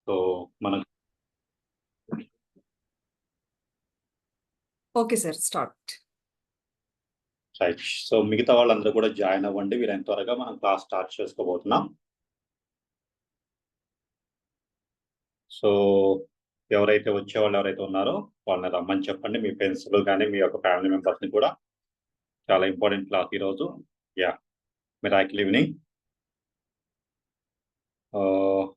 So మనం okay sir, start. Right. So మిగతా వాళ్ళందరూ కూడా జాయిన్ అవ్వండి. వీలైనంత త్వరగా మనం క్లాస్ స్టార్ట్ చేసుకోబోతున్నాం. సో ఎవరైతే వచ్చేవాళ్ళు ఎవరైతే ఉన్నారో వాళ్ళని రమ్మని చెప్పండి. మీ ఫ్రెండ్స్‌లు కానీ మీ యొక్క ఫ్యామిలీ మెంబర్స్‌ని కూడా. చాలా ఇంపార్టెంట్ క్లాస్ ఈరోజు. యాహ్! Miracle evening. ఆహ్,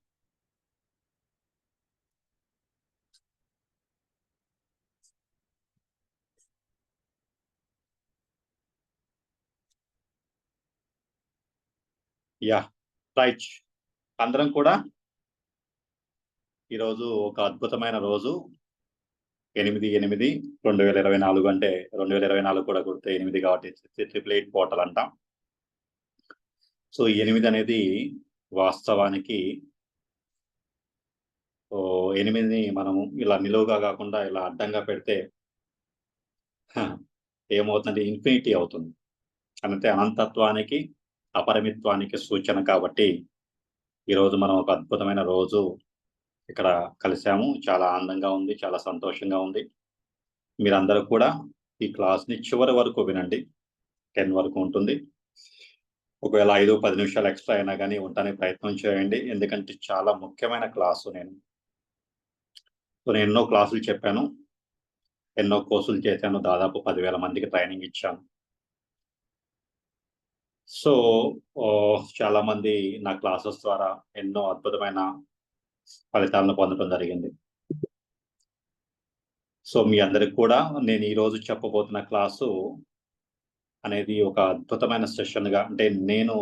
యాహ్! రైట్. అందరం కూడా ఈరోజు ఒక అద్భుతమైన రోజు. 8/8/2024 అంటే 2024 కూడా గుర్తే 8 కాబట్టి 888 పోర్టల్ అంటాం. సో 8 అనేది వాస్తవానికి 8ని మనము ఇలా నిలువుగా కాకుండా ఇలా అడ్డంగా పెడితే ఏమవుతుందంటే ఇన్ఫినిటీ అవుతుంది. అంటే అనంతత్వానికి, అపరిమిత్వానికి సూచన కాబట్టి ఈరోజు మనం ఒక అద్భుతమైన రోజు ఇక్కడ కలిసాము. చాలా ఆనందంగా ఉంది. చాలా సంతోషంగా ఉంది. మీరందరూ కూడా ఈ క్లాస్‌ని చివరి వరకు వినండి. 10 వరకు ఉంటుంది. ఒకవేళ 5, 10 నిమిషాలు ఎక్స్‌ట్రా అయినా గానీ ఉండటానికి ప్రయత్నం చేయండి. ఎందుకంటే చాలా ముఖ్యమైన క్లాసు నేను. సో నేను ఎన్నో క్లాసులు చెప్పాను. ఎన్నో కోర్సులు చేశాను. దాదాపు 10,000 మందికి ట్రైనింగ్ ఇచ్చాను. సో చాలా మంది నా క్లాసెస్ ద్వారా ఎన్నో అద్భుతమైన ఫలితాలను పొందడం జరిగింది. సో మీ అందరికి కూడా నేను ఈరోజు చెప్పబోతున్న క్లాసు అనేది ఒక అద్భుతమైన సెషన్‌గా అంటే నేను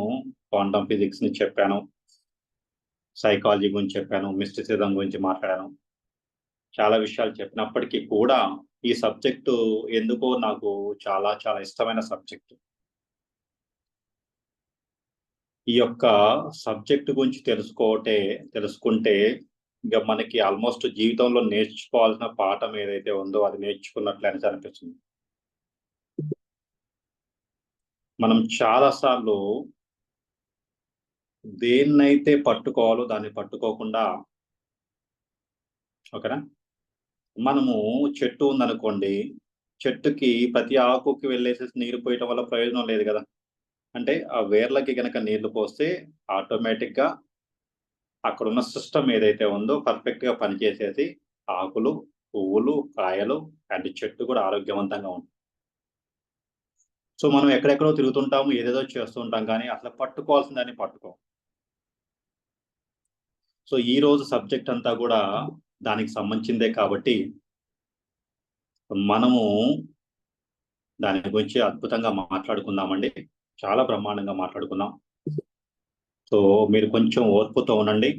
క్వాంటమ్ ఫిజిక్స్‌ని చెప్పాను. సైకాలజీ గురించి చెప్పాను. మిస్టిసిజం గురించి మాట్లాడాను. చాలా విషయాలు చెప్పినప్పటికీ కూడా ఈ సబ్జెక్టు ఎందుకో నాకు చాలా చాలా ఇష్టమైన సబ్జెక్టు. ఈ యొక్క సబ్జెక్ట్ గురించి తెలుసుకుంటే ఇక మనకి ఆల్మోస్ట్ జీవితంలో నేర్చుకోవాల్సిన పాఠం ఏదైతే ఉందో అది నేర్చుకున్నట్లే అనేసి అనిపిస్తుంది. మనం చాలా సార్లు దేన్నైతే పట్టుకోవాలో దాన్ని పట్టుకోకుండా ఓకేనా? మనము చెట్టు ఉందనుకోండి, చెట్టుకి ప్రతి ఆకుకి వెళ్ళేసేసి నీరు పోయటం వల్ల ప్రయోజనం లేదు గదా! అంటే ఆ వేర్లకి గనక నీళ్లు పోస్తే ఆటోమేటిక్‌గా అక్కడున్న సిస్టమ్ ఏదైతే ఉందో పర్ఫెక్ట్‌గా పనిచేసేసి ఆకులు, పువ్వులు, కాయలు అండ్ చెట్టు కూడా ఆరోగ్యవంతంగా ఉంటుంది. సో మనం ఎక్కడెక్కడో తిరుగుతుంటాము. ఏదేదో చేస్తూ ఉంటాం కానీ అసలు పట్టుకోవాల్సిన దాన్ని పట్టుకోం. సో ఈరోజు సబ్జెక్ట్ అంతా కూడా దానికి సంబంధించిందే కాబట్టి మనము దాని గురించి అద్భుతంగా మాట్లాడుకుందామండి. చాలా బ్రహ్మాండంగా మాట్లాడుకుందాం. సో మీరు కొంచెం ఓర్పుతో ఉండండి.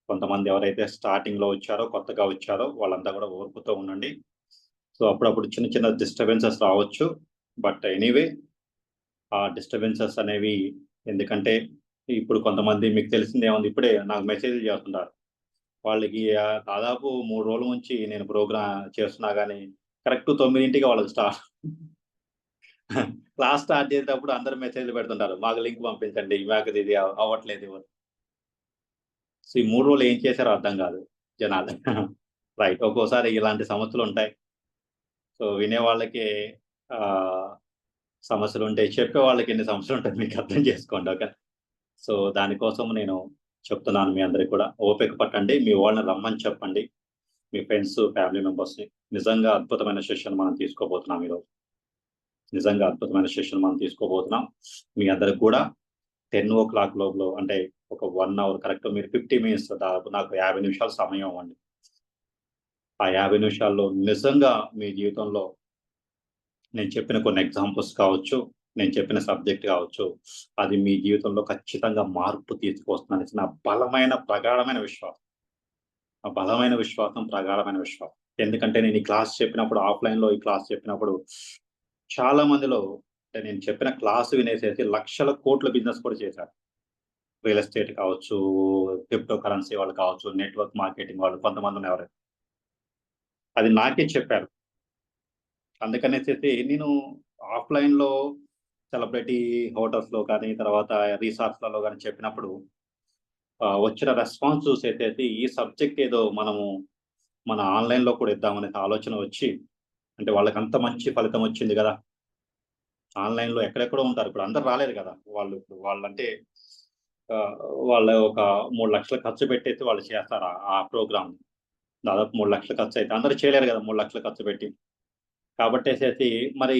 కొంతమంది ఎవరైతే స్టార్టింగ్‌లో వచ్చారో, కొత్తగా వచ్చారో వాళ్ళంతా కూడా ఓర్పుతో ఉండండి. సో అప్పుడప్పుడు చిన్న చిన్న డిస్టర్బెన్సెస్ రావచ్చు. బట్ ఎనీవే ఆ డిస్టర్బెన్సెస్ అనేవి ఎందుకంటే ఇప్పుడు కొంతమంది మీకు తెలిసిందేముంది ఇప్పుడే నాకు మెసేజ్‌లు చేస్తుంటారు. వాళ్ళకి దాదాపు 3 రోజుల నుంచి నేను ప్రోగ్రామ్ చేస్తున్నా గానీ కరెక్ట్ 9కి వాళ్ళకి క్లాస్ స్టార్ట్ చేసేటప్పుడు అందరూ మెసేజ్‌లు పెడుతుంటారు. మాకు లింక్ పంపించండి. మాకు ఇది అవ్వట్లేదు. సో ఈ 3 రోజులు ఏం చేశారో అర్థం కాదు జనాలు. రైట్. ఒక్కోసారి ఇలాంటి సమస్యలుంటాయి. సో వినే వాళ్ళకి ఆహ్, సమస్యలుంటాయి. చెప్పే వాళ్ళకి ఎన్ని సమస్యలుంటాయి మీకు అర్థం చేసుకోండి. ఓకే. సో దానికోసం నేను చెప్తున్నాను మీ అందరికి కూడా. ఓపిక పట్టండి. మీ వాళ్ళని రమ్మని చెప్పండి. మీ ఫ్రెండ్స్, ఫ్యామిలీ మెంబర్స్‌ని. నిజంగా అద్భుతమైన సెషన్ మనం తీసుకోబోతున్నాం ఈరోజు. నిజంగా అద్భుతమైన సెషన్ మనం తీసుకోబోతున్నాం. మీ అందరికి కూడా 10:00 లోపల అంటే ఒక 1 అవర్ కరెక్ట్ మీరు 50 మినిట్స్ దాదాపు నాకు 50 నిమిషాలు సమయం ఇవ్వండి. ఆ 50 నిమిషాల్లో నిజంగా మీ జీవితంలో నేను చెప్పిన కొన్ని ఎగ్జాంపుల్స్ కావచ్చు, నేను చెప్పిన సబ్జెక్ట్ కావచ్చు, అది మీ జీవితంలో ఖచ్చితంగా మార్పు తీసుకొస్తుందనేసి నా బలమైన, ప్రగాఢమైన విశ్వాసం. ఆ బలమైన విశ్వాసం, ప్రగాఢమైన విశ్వాసం. ఎందుకంటే నేను ఈ క్లాస్ చెప్పినప్పుడు ఆఫ్‌లైన్‌లో ఈ క్లాస్ చెప్పినప్పుడు చాలా మందిలో అంటే నేను చెప్పిన క్లాస్ వినేసేసి లక్షల కోట్ల బిజినెస్ కూడా చేశారు. రియల్ ఎస్టేట్ కావచ్చు, క్రిప్టో కరెన్సీ వాళ్ళు కావచ్చు, నెట్వర్క్ మార్కెటింగ్ వాళ్ళు కొంతమందున్నారు. అది నాకే చెప్పారు. అందుకనేసేసి నేను ఆఫ్‌లైన్‌లో సెలబ్రిటీ హోటల్స్‌లో కానీ, తర్వాత రిసార్ట్స్‌లలో గాని చెప్పినప్పుడు వచ్చిన రెస్పాన్స్ చూసేసి ఈ సబ్జెక్ట్ ఏదో మనము మన ఆన్లైన్లో కూడా ఇద్దామనే ఆలోచన వచ్చి, అంటే వాళ్ళకి అంత మంచి ఫలితం వచ్చింది కదా. ఆన్లైన్లో ఎక్కడెక్కడో ఉంటారు, ఇప్పుడు అందరు రాలేరు కదా. వాళ్ళంటే వాళ్ళ ఒక 3 లక్షలు ఖర్చు పెట్టేసి వాళ్ళు చేస్తారు ఆ ప్రోగ్రామ్. దాదాపు 3 లక్షలు ఖర్చు అయితే అందరూ చేయలేరు కదా 3 లక్షలు ఖర్చు పెట్టి. కాబట్టేసేసి మరి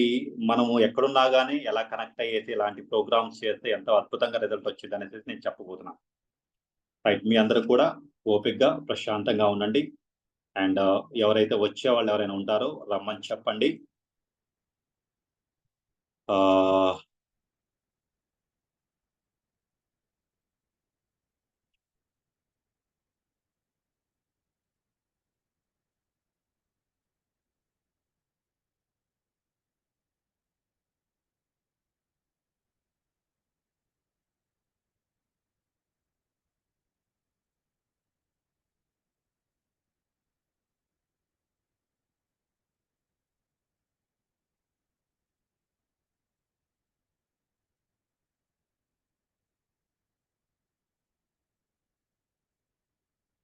మనము ఎక్కడున్నా గానీ ఎలా కనెక్ట్ అయ్యేసి ఇలాంటి ప్రోగ్రామ్స్ చేస్తే ఎంతో అద్భుతంగా రిజల్ట్ వచ్చిందనేసి నేను చెప్పబోతున్నా. రైట్. మీ అందరూ కూడా ఓపికగా ప్రశాంతంగా ఉండండి. అండ్ ఎవరైతే వచ్చే వాళ్ళు ఎవరైనా ఉంటారో రమ్మని చెప్పండి.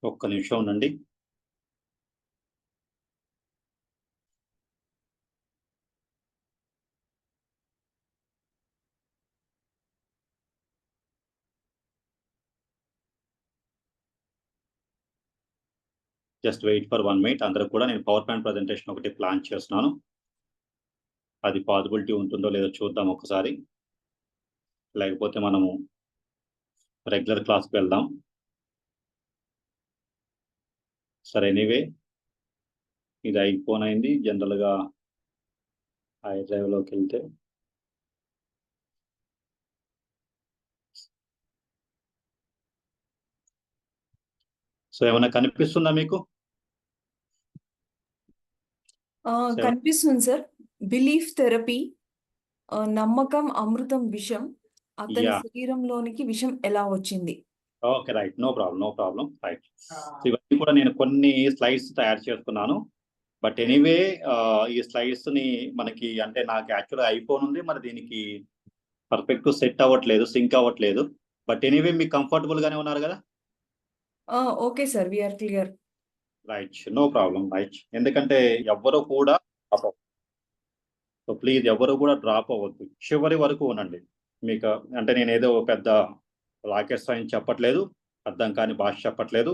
ఒక్క నిమిషం ఉండండి. Just wait for 1 minute. అందరూ కూడా నేను పవర్ పాయింట్ ప్రజెంటేషన్ ఒకటి ప్లాన్ చేస్తున్నాను. అది పాసిబిలిటీ ఉంటుందో లేదో చూద్దాం ఒకసారి. లేకపోతే మనము రెగ్యులర్ క్లాస్కి వెళ్దాం. సరే, ఎనీవే ఇది ఐఫోన్ అయింది. జనరల్గా iDriveలోకి వెళ్తే సో ఏమైనా కనిపిస్తుందా మీకు? కనిపిస్తుంది సార్. బిలీఫ్ థెరపీ, నమ్మకం అమృతం విషం, అతని శరీరంలోనికి విషం ఎలా వచ్చింది. Okay, right. No problem. Right. ఇవన్నీ కూడా నేను కొన్ని స్లైడ్స్ తయారు చేసుకున్నాను. బట్ ఎనీవే ఈ స్లైడ్స్ ని మనకి, అంటే నాకు యాక్చువల్గా ఐఫోన్ ఉంది, మరి దీనికి పర్ఫెక్ట్ సెట్ అవ్వట్లేదు, సింక్ అవ్వట్లేదు. బట్ ఎనీవే మీకు కంఫర్టబుల్ గానే ఉన్నారు కదా? Okay sir, we're clear. Right, no problem. Right. ఎందుకంటే ఎవ్వరు కూడా సో ప్లీజ్ ఎవరు కూడా డ్రాప్ అవ్వద్దు, చివరి వరకు ఉండండి. మీకు అంటే నేను ఏదో పెద్ద రాకెట్ సైన్స్ చెప్పట్లేదు, అర్థం కాని భాష చెప్పట్లేదు,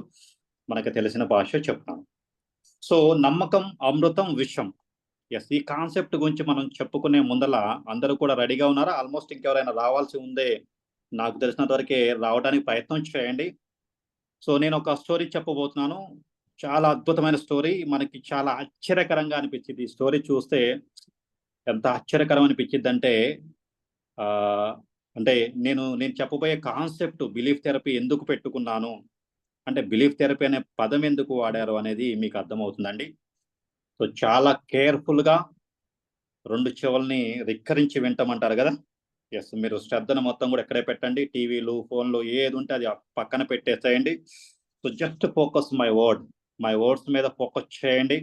మనకు తెలిసిన భాష చెప్తాను. సో నమ్మకం అమృతం విషం. ఎస్, ఈ కాన్సెప్ట్ గురించి మనం చెప్పుకునే ముందల అందరూ కూడా రెడీగా ఉన్నారా? ఆల్మోస్ట్ ఇంకెవరైనా రావాల్సి ఉందే, నాకు తెలిసినంత వరకే రావడానికి ప్రయత్నం చేయండి. సో నేను ఒక స్టోరీ చెప్పబోతున్నాను. చాలా అద్భుతమైన స్టోరీ, మనకి చాలా ఆశ్చర్యకరంగా అనిపించింది. ఈ స్టోరీ చూస్తే ఎంత ఆశ్చర్యకరం అనిపించింది అంటే అంటే నేను చెప్పబోయే కాన్సెప్ట్ బిలీఫ్ థెరపీ ఎందుకు పెట్టుకున్నాను, అంటే బిలీఫ్ థెరపీ అనే పదం ఎందుకు వాడారు అనేది మీకు అర్థమవుతుందండి. సో చాలా కేర్ఫుల్గా 2 చెవుల్ని రిక్కరించి వింటమంటారు కదా. ఎస్, మీరు శ్రద్ధను మొత్తం కూడా ఎక్కడే పెట్టండి. టీవీలు, ఫోన్లు ఏది ఉంటే అది పక్కన పెట్టేసేయండి. So just focus my words మీద ఫోకస్ చేయండి.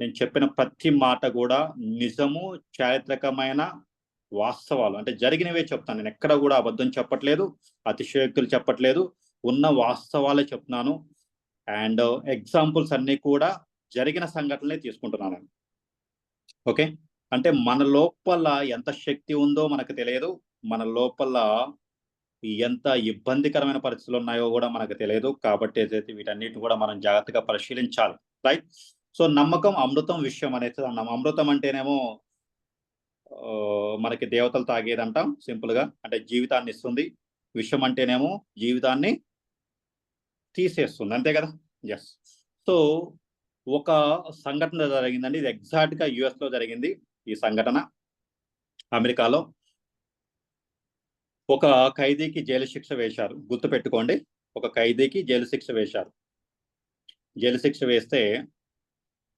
నేను చెప్పిన ప్రతి మాట కూడా నిజము, చారిత్రకమైన వాస్తవాలు, అంటే జరిగినవే చెప్తాను. నేను ఎక్కడ కూడా అబద్ధం చెప్పట్లేదు, అతిశయోక్తులు చెప్పట్లేదు, ఉన్న వాస్తవాలే చెప్తున్నాను. అండ్ ఎగ్జాంపుల్స్ అన్నీ కూడా జరిగిన సంఘటనలే తీసుకుంటున్నాను. ఓకే, అంటే మన లోపల ఎంత శక్తి ఉందో మనకు తెలియదు, మన లోపల ఎంత ఇబ్బందికరమైన పరిస్థితులు ఉన్నాయో కూడా మనకు తెలియదు. కాబట్టి వీటన్నిటిని కూడా మనం జాగ్రత్తగా పరిశీలించాలి. రైట్. సో నమ్మకం అమృతం విషయం అనేది అన్నాం. అమృతం అంటేనేమో మనకి దేవతలు తాగేదంటాం సింపుల్ గా, అంటే జీవితాన్ని ఇస్తుంది. విషం అంటేనేమో జీవితాన్ని తీసేస్తుంది, అంతే కదా. ఎస్. సో ఒక సంఘటన జరిగిందండి, ఇది ఎగ్జాక్ట్ గా యుఎస్ లో జరిగింది. ఈ సంఘటన అమెరికాలో ఒక ఖైదీకి జైలు శిక్ష వేశారు. గుర్తు పెట్టుకోండి, ఒక ఖైదీకి జైలు శిక్ష వేశారు. జైలు శిక్ష వేస్తే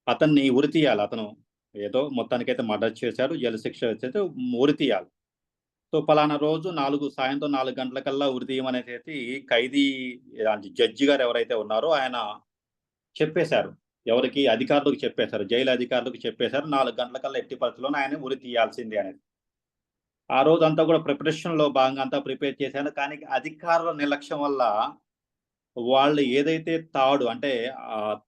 అతన్ని ఉరి తీయాలి. అతను ఏదో మొత్తానికైతే మర్డర్ చేశారు, జైలు శిక్ష వేస్తే ఉరి తీయాలి. సో పలానా రోజు సాయంత్రం 4 గంటలకల్లా ఉరి తీయమనేసి ఖైదీ జడ్జి గారు ఎవరైతే ఉన్నారో ఆయన చెప్పేశారు. ఎవరికి? అధికారులకు చెప్పేశారు, జైలు అధికారులకు చెప్పేశారు. 4 గంటలకల్లా ఎట్టి పరిస్థితుల్లోనే ఆయన ఉరి తీయాల్సిందే అనేది. ఆ రోజు అంతా కూడా ప్రిపరేషన్ లో భాగంగా అంతా ప్రిపేర్ చేశాను. కానీ అధికారుల నిర్లక్ష్యం వల్ల వాళ్ళు ఏదైతే తాడు అంటే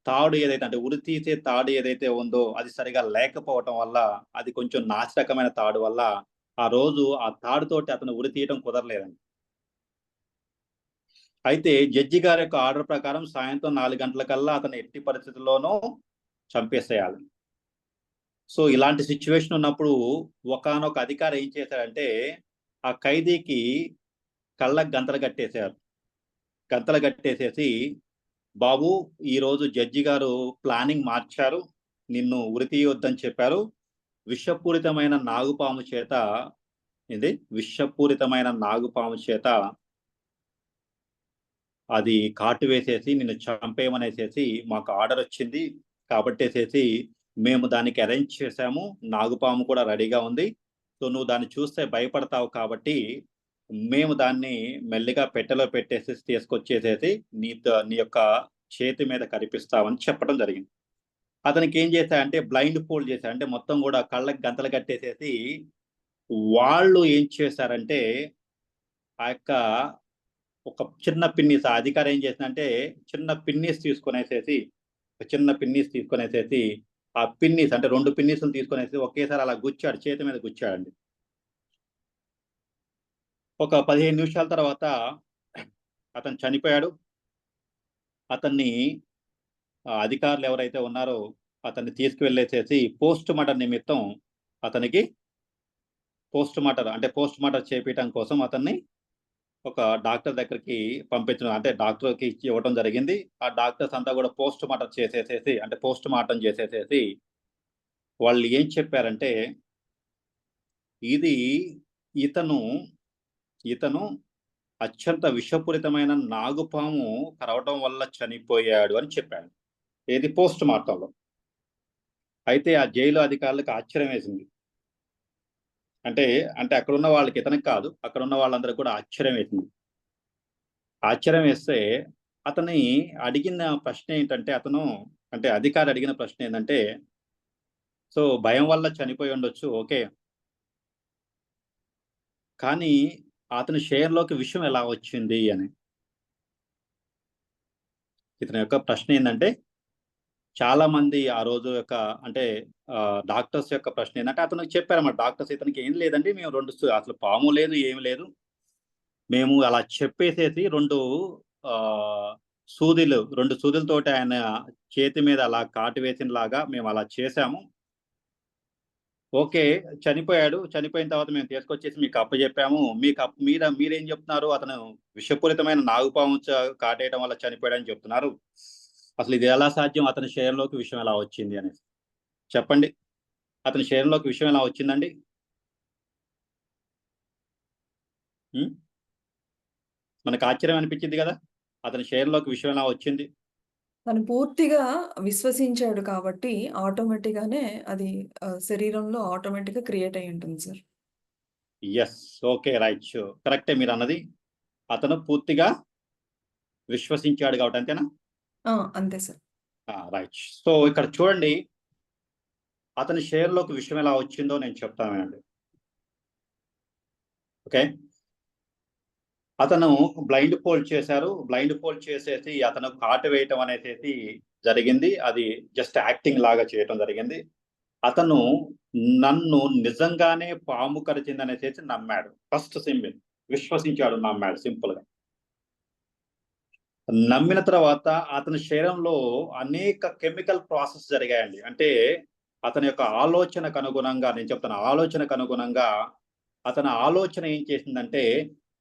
తాడు ఏదైతే అంటే ఉరి తీసే తాడు ఏదైతే ఉందో అది సరిగా లేకపోవటం వల్ల, అది కొంచెం నాసిరకమైన తాడు వల్ల ఆ రోజు ఆ తాడుతోటి అతను ఉరి తీయటం కుదరలేదండి. అయితే జడ్జి గారి యొక్క ఆర్డర్ ప్రకారం సాయంత్రం 4 గంటలకల్లా అతను ఎట్టి పరిస్థితుల్లోనూ చంపేసేయాలి. సో ఇలాంటి సిచ్యువేషన్ ఉన్నప్పుడు ఒకానొక అధికారి ఏం చేశాడంటే ఆ ఖైదీకి కళ్ళకు గంతలు కట్టేశారు. గంతలు కట్టేసేసి, బాబు ఈరోజు జడ్జి గారు ప్లానింగ్ మార్చారు, నిన్ను ఉరి తీయొద్దని చెప్పారు. విషపూరితమైన నాగుపాము చేత విషపూరితమైన నాగుపాము చేత అది కాటు వేసేసి నిన్ను చంపేయమనేసేసి మాకు ఆర్డర్ వచ్చింది. కాబట్టేసేసి మేము దానికి అరేంజ్ చేశాము. నాగుపాము కూడా రెడీగా ఉంది. సో నువ్వు దాన్ని చూస్తే భయపడతావు కాబట్టి మేము దాన్ని మెల్లిగా పెట్టెలో పెట్టేసేసి తీసుకొచ్చేసేసి నీ యొక్క చేతి మీద కనిపిస్తామని చెప్పడం జరిగింది. అతనికి ఏం చేశాడంటే బ్లైండ్ ఫోల్డ్ చేశాడు. అంటే మొత్తం కూడా కళ్ళకి గంతలు కట్టేసేసి వాళ్ళు ఏం చేశారంటే ఆ యొక్క ఒక చిన్న పిన్నీస్ ఆ అధికారి ఏం చేసిందంటే చిన్న పిన్నీస్ తీసుకునేసేసి ఆ పిన్నీస్ అంటే 2 పిన్నీసులు తీసుకునేసి ఒకేసారి అలా గుచ్చాడు, చేతి మీద గుచ్చాడండి. ఒక 15 నిమిషాల తర్వాత అతను చనిపోయాడు. అతన్ని అధికారులు ఎవరైతే ఉన్నారో అతన్ని తీసుకువెళ్ళేసేసి పోస్ట్ మార్టం నిమిత్తం అతనికి పోస్ట్ మార్టం చేపించడం కోసం అతన్ని ఒక డాక్టర్ దగ్గరికి పంపించడం, అంటే డాక్టర్కి ఇచ్చి ఇవ్వడం జరిగింది. ఆ డాక్టర్స్ అంతా కూడా పోస్ట్ మార్టం చేసేసేసి వాళ్ళు ఏం చెప్పారంటే ఇతను అత్యంత విషపూరితమైన నాగుపాము కరవటం వల్ల చనిపోయాడు అని చెప్పాడు. ఏది పోస్ట్ మార్టంలో. అయితే ఆ జైలు అధికారులకు ఆశ్చర్యం వేసింది. అంటే అక్కడ ఉన్న వాళ్ళకి, ఇతనికి కాదు, అక్కడ ఉన్న వాళ్ళందరూ కూడా ఆశ్చర్యం వేసింది. ఆశ్చర్యం వేస్తే అతని అడిగిన ప్రశ్న ఏంటంటే అధికారి అడిగిన ప్రశ్న ఏంటంటే, సో భయం వల్ల చనిపోయి ఉండొచ్చు, ఓకే, కానీ అతని షేర్లోకి విషయం ఎలా వచ్చింది అని. ఇతని యొక్క ప్రశ్న ఏంటంటే చాలా మంది ఆ రోజు యొక్క డాక్టర్స్ యొక్క ప్రశ్న ఏంటంటే అతనికి చెప్పారన్నమాట. డాక్టర్స్ ఇతనికి ఏం లేదండి, మేము అసలు పాము లేదు, ఏమి లేదు, మేము అలా చెప్పేసేసి 2 సూదులతోటి ఆయన చేతి మీద అలా కాటు వేసిన లాగా మేము అలా చేశాము. ఓకే, చనిపోయాడు. చనిపోయిన తర్వాత మేము తీసుకొచ్చేసి మీకు అప్పచెప్పాము. మీరేం చెప్తున్నారు, అతను విషపూరితమైన నాగుపాము కాటేయడం వల్ల చనిపోయాడని చెప్తున్నారు. అసలు ఇది ఎలా సాధ్యం, అతని శరీరంలోకి విషయం ఎలా వచ్చింది అనేసి చెప్పండి. అతని శరీరంలోకి విషయం ఎలా వచ్చిందండి? మనకు ఆశ్చర్యం అనిపించింది కదా, అతని శరీరంలోకి విషయం ఎలా వచ్చింది. తను పూర్తిగా విశ్వసించాడు కాబట్టి ఆటోమేటిక్గానే అది శరీరంలో ఆటోమేటిక్గా క్రియేట్ అయి ఉంటుంది సార్. ఎస్, ఓకే, రైట్, కరెక్టే మీరు అన్నది. అతను పూర్తిగా విశ్వసించాడు కాబట్టి, అంతేనా? అంతే సార్. రైట్. సో ఇక్కడ చూడండి, అతని షేర్లోకి విషయం ఎలా వచ్చిందో నేను చెప్తానండి. ఓకే, అతను బ్లైండ్ ఫోల్డ్ చేశారు. బ్లైండ్ ఫోల్డ్ చేసేసి అతను కాటు వేయటం అనేది జరిగింది. అది జస్ట్ యాక్టింగ్ లాగా చేయటం జరిగింది. అతను నన్ను నిజంగానే పాము కరిచింది అనేసి నమ్మాడు. ఫస్ట్ సింపుల్ విశ్వసించాడు, నమ్మాడు సింపుల్ గా. నమ్మిన తర్వాత అతని శరీరంలో అనేక కెమికల్ ప్రాసెస్ జరిగాయండి. అంటే అతని యొక్క ఆలోచనకు అనుగుణంగా, నేను చెప్తాను, ఆలోచనకు అనుగుణంగా అతని ఆలోచన ఏం చేసిందంటే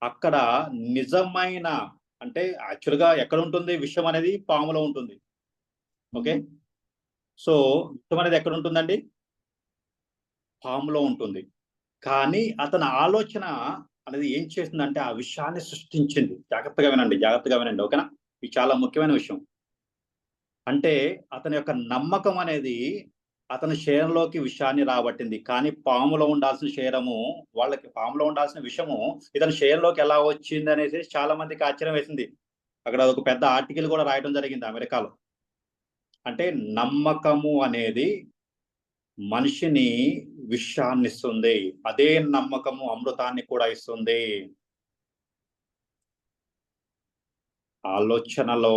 అక్కడ నిజమైన, అంటే యాక్చువల్గా ఎక్కడ ఉంటుంది విషం అనేది, పాములో ఉంటుంది. ఓకే, సో విషం అనేది ఎక్కడ ఉంటుందండి, పాములో ఉంటుంది. కానీ అతని ఆలోచన అనేది ఏం చేసిందంటే ఆ విషయాన్ని సృష్టించింది. జాగ్రత్తగా వినండి, ఓకేనా? ఇది చాలా ముఖ్యమైన విషయం. అంటే అతని యొక్క నమ్మకం అనేది అతని శరీరంలోకి విషయాన్ని రాబట్టింది. కానీ పాములో ఉండాల్సిన విషము ఇతని శరీరంలోకి ఎలా వచ్చింది అనేసి చాలా మందికి ఆశ్చర్యం వేసింది. అక్కడ ఒక పెద్ద ఆర్టికల్ కూడా రాయడం జరిగింది అమెరికాలో. అంటే నమ్మకము అనేది మనిషిని విషయాన్ని ఇస్తుంది, అదే నమ్మకము అమృతాన్ని కూడా ఇస్తుంది. ఆలోచనలో,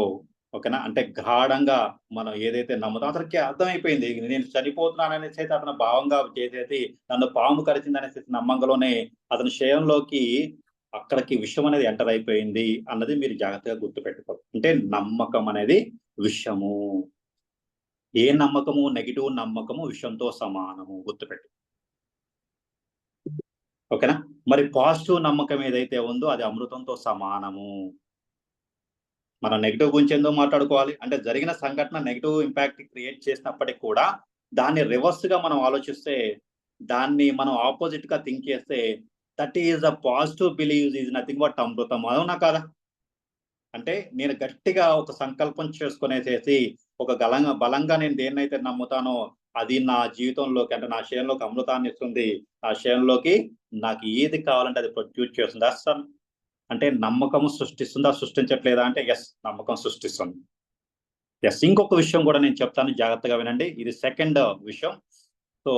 ఓకేనా? అంటే గాఢంగా మనం ఏదైతే నమ్ముతామో అతనికి అర్థమైపోయింది. నేను చనిపోతున్నాననేసి అయితే అతను భావంగా చేసేసి, నన్ను పాము కరిచిందనేసి నమ్మంగలోనే అతని శయంలోకి అక్కడికి విషం అనేది ఎంటర్ అయిపోయింది అన్నది మీరు జాగ్రత్తగా గుర్తుపెట్టుకోవాలి. అంటే నమ్మకం అనేది విషము. ఏ నమ్మకము, నెగిటివ్ నమ్మకము విషంతో సమానము, గుర్తుపెట్టు. ఓకేనా? మరి పాజిటివ్ నమ్మకం ఏదైతే ఉందో అది అమృతంతో సమానము. మనం నెగిటివ్ గురించి ఏందో మాట్లాడుకోవాలి. అంటే జరిగిన సంఘటన నెగిటివ్ ఇంపాక్ట్ క్రియేట్ చేసినప్పటికి కూడా దాన్ని రివర్స్ గా మనం ఆలోచిస్తే, దాన్ని మనం ఆపోజిట్ గా థింక్ చేస్తే, that is a positive believe is nothing but అమృతం. అవునా కాదా? అంటే నేను గట్టిగా ఒక సంకల్పం చేసుకునేసేసి, ఒక బలంగా నేను దేన్నైతే నమ్ముతానో అది నా జీవితంలోకి, అంటే నా శయంలోకి అమృతాన్ని ఇస్తుంది. ఆ శయంలోకి నాకు ఏది కావాలంటే అది ప్రొడ్యూస్ చేస్తుంది. అస్సలు అంటే నమ్మకం సృష్టిస్తుందా, సృష్టించట్లేదా అంటే యెస్, నమ్మకం సృష్టిస్తుంది. యెస్. ఇంకొక విషయం కూడా నేను చెప్తాను, జాగ్రత్తగా వినండి. ఇది సెకండ్ విషయం. సో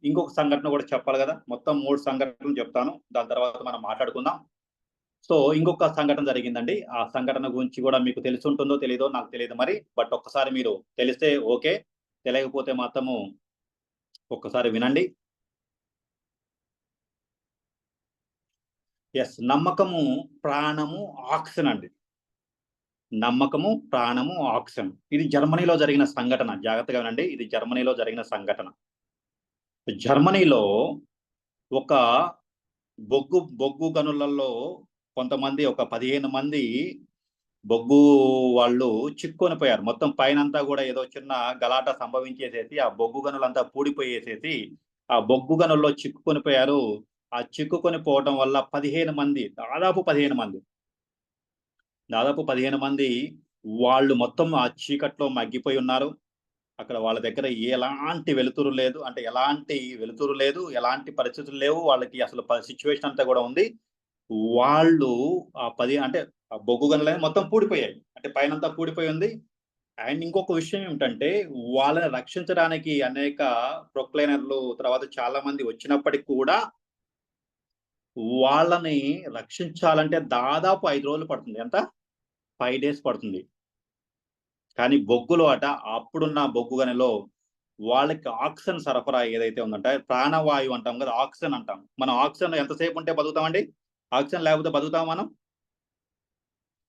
ఇంకొక సంఘటన కూడా చెప్పాలి కదా. మొత్తం 3 సంఘటనలు చెప్తాను. దాని తర్వాత మనం మాట్లాడుకుందాం. సో ఇంకొక సంఘటన జరిగిందండి. ఆ సంఘటన గురించి కూడా మీకు తెలిసి ఉంటుందో తెలీదో నాకు తెలియదు మరి. బట్ ఒక్కసారి మీరు తెలిస్తే ఓకే. తెలియకపోతే మాత్రము ఒక్కసారి వినండి. యెస్. నమ్మకము, ప్రాణము, ఆక్సిజన్ అండి. నమ్మకము, ప్రాణము, ఆక్సిజన్. ఇది జర్మనీలో జరిగిన సంఘటన. జాగ్రత్తగా వినండి. ఇది జర్మనీలో జరిగిన సంఘటన. జర్మనీలో ఒక బొగ్గు గనులలో కొంతమంది, ఒక 15 మంది బొగ్గు వాళ్ళు చిక్కుకొని పోయారు. మొత్తం పైనంతా కూడా ఏదో చిన్న గలాట సంభవించేసేసి ఆ బొగ్గు గనులంతా పూడిపోయేసేసి ఆ బొగ్గు గనుల్లో చిక్కుకొని పోయారు. ఆ చిక్కుకొని పోవడం వల్ల 15 మంది, దాదాపు 15 మంది వాళ్ళు మొత్తం ఆ చీకట్లో మగ్గిపోయి ఉన్నారు. అక్కడ వాళ్ళ దగ్గర ఎలాంటి వెలుతురు లేదు. అంటే ఎలాంటి వెలుతురు లేదు, ఎలాంటి పరిస్థితులు లేవు. వాళ్ళకి అసలు సిట్యుయేషన్ అంతా కూడా ఉంది. వాళ్ళు ఆ 10 అంటే ఆ బొగ్గు గనులన్నీ మొత్తం పూడిపోయాయి. అంటే పైనంతా పూడిపోయి ఉంది. అండ్ ఇంకొక విషయం ఏమిటంటే, వాళ్ళని రక్షించడానికి అనేక ప్రొక్లైనర్లు తర్వాత చాలా మంది వచ్చినప్పటికి కూడా వాళ్ళని రక్షించాలంటే దాదాపు 5 రోజులు పడుతుంది. ఎంత? 5 డేస్ పడుతుంది. కానీ బొగ్గులో అప్పుడున్న బొగ్గు గనిలో వాళ్ళకి ఆక్సిజన్ సరఫరా ఏదైతే ఉందంటే, ప్రాణవాయువు అంటాం కదా, ఆక్సిజన్ అంటాం. మనం ఆక్సిజన్ ఎంతసేపు ఉంటే బతుకుతామండి? ఆక్సిజన్ లేకపోతే బతుకుతామా మనం?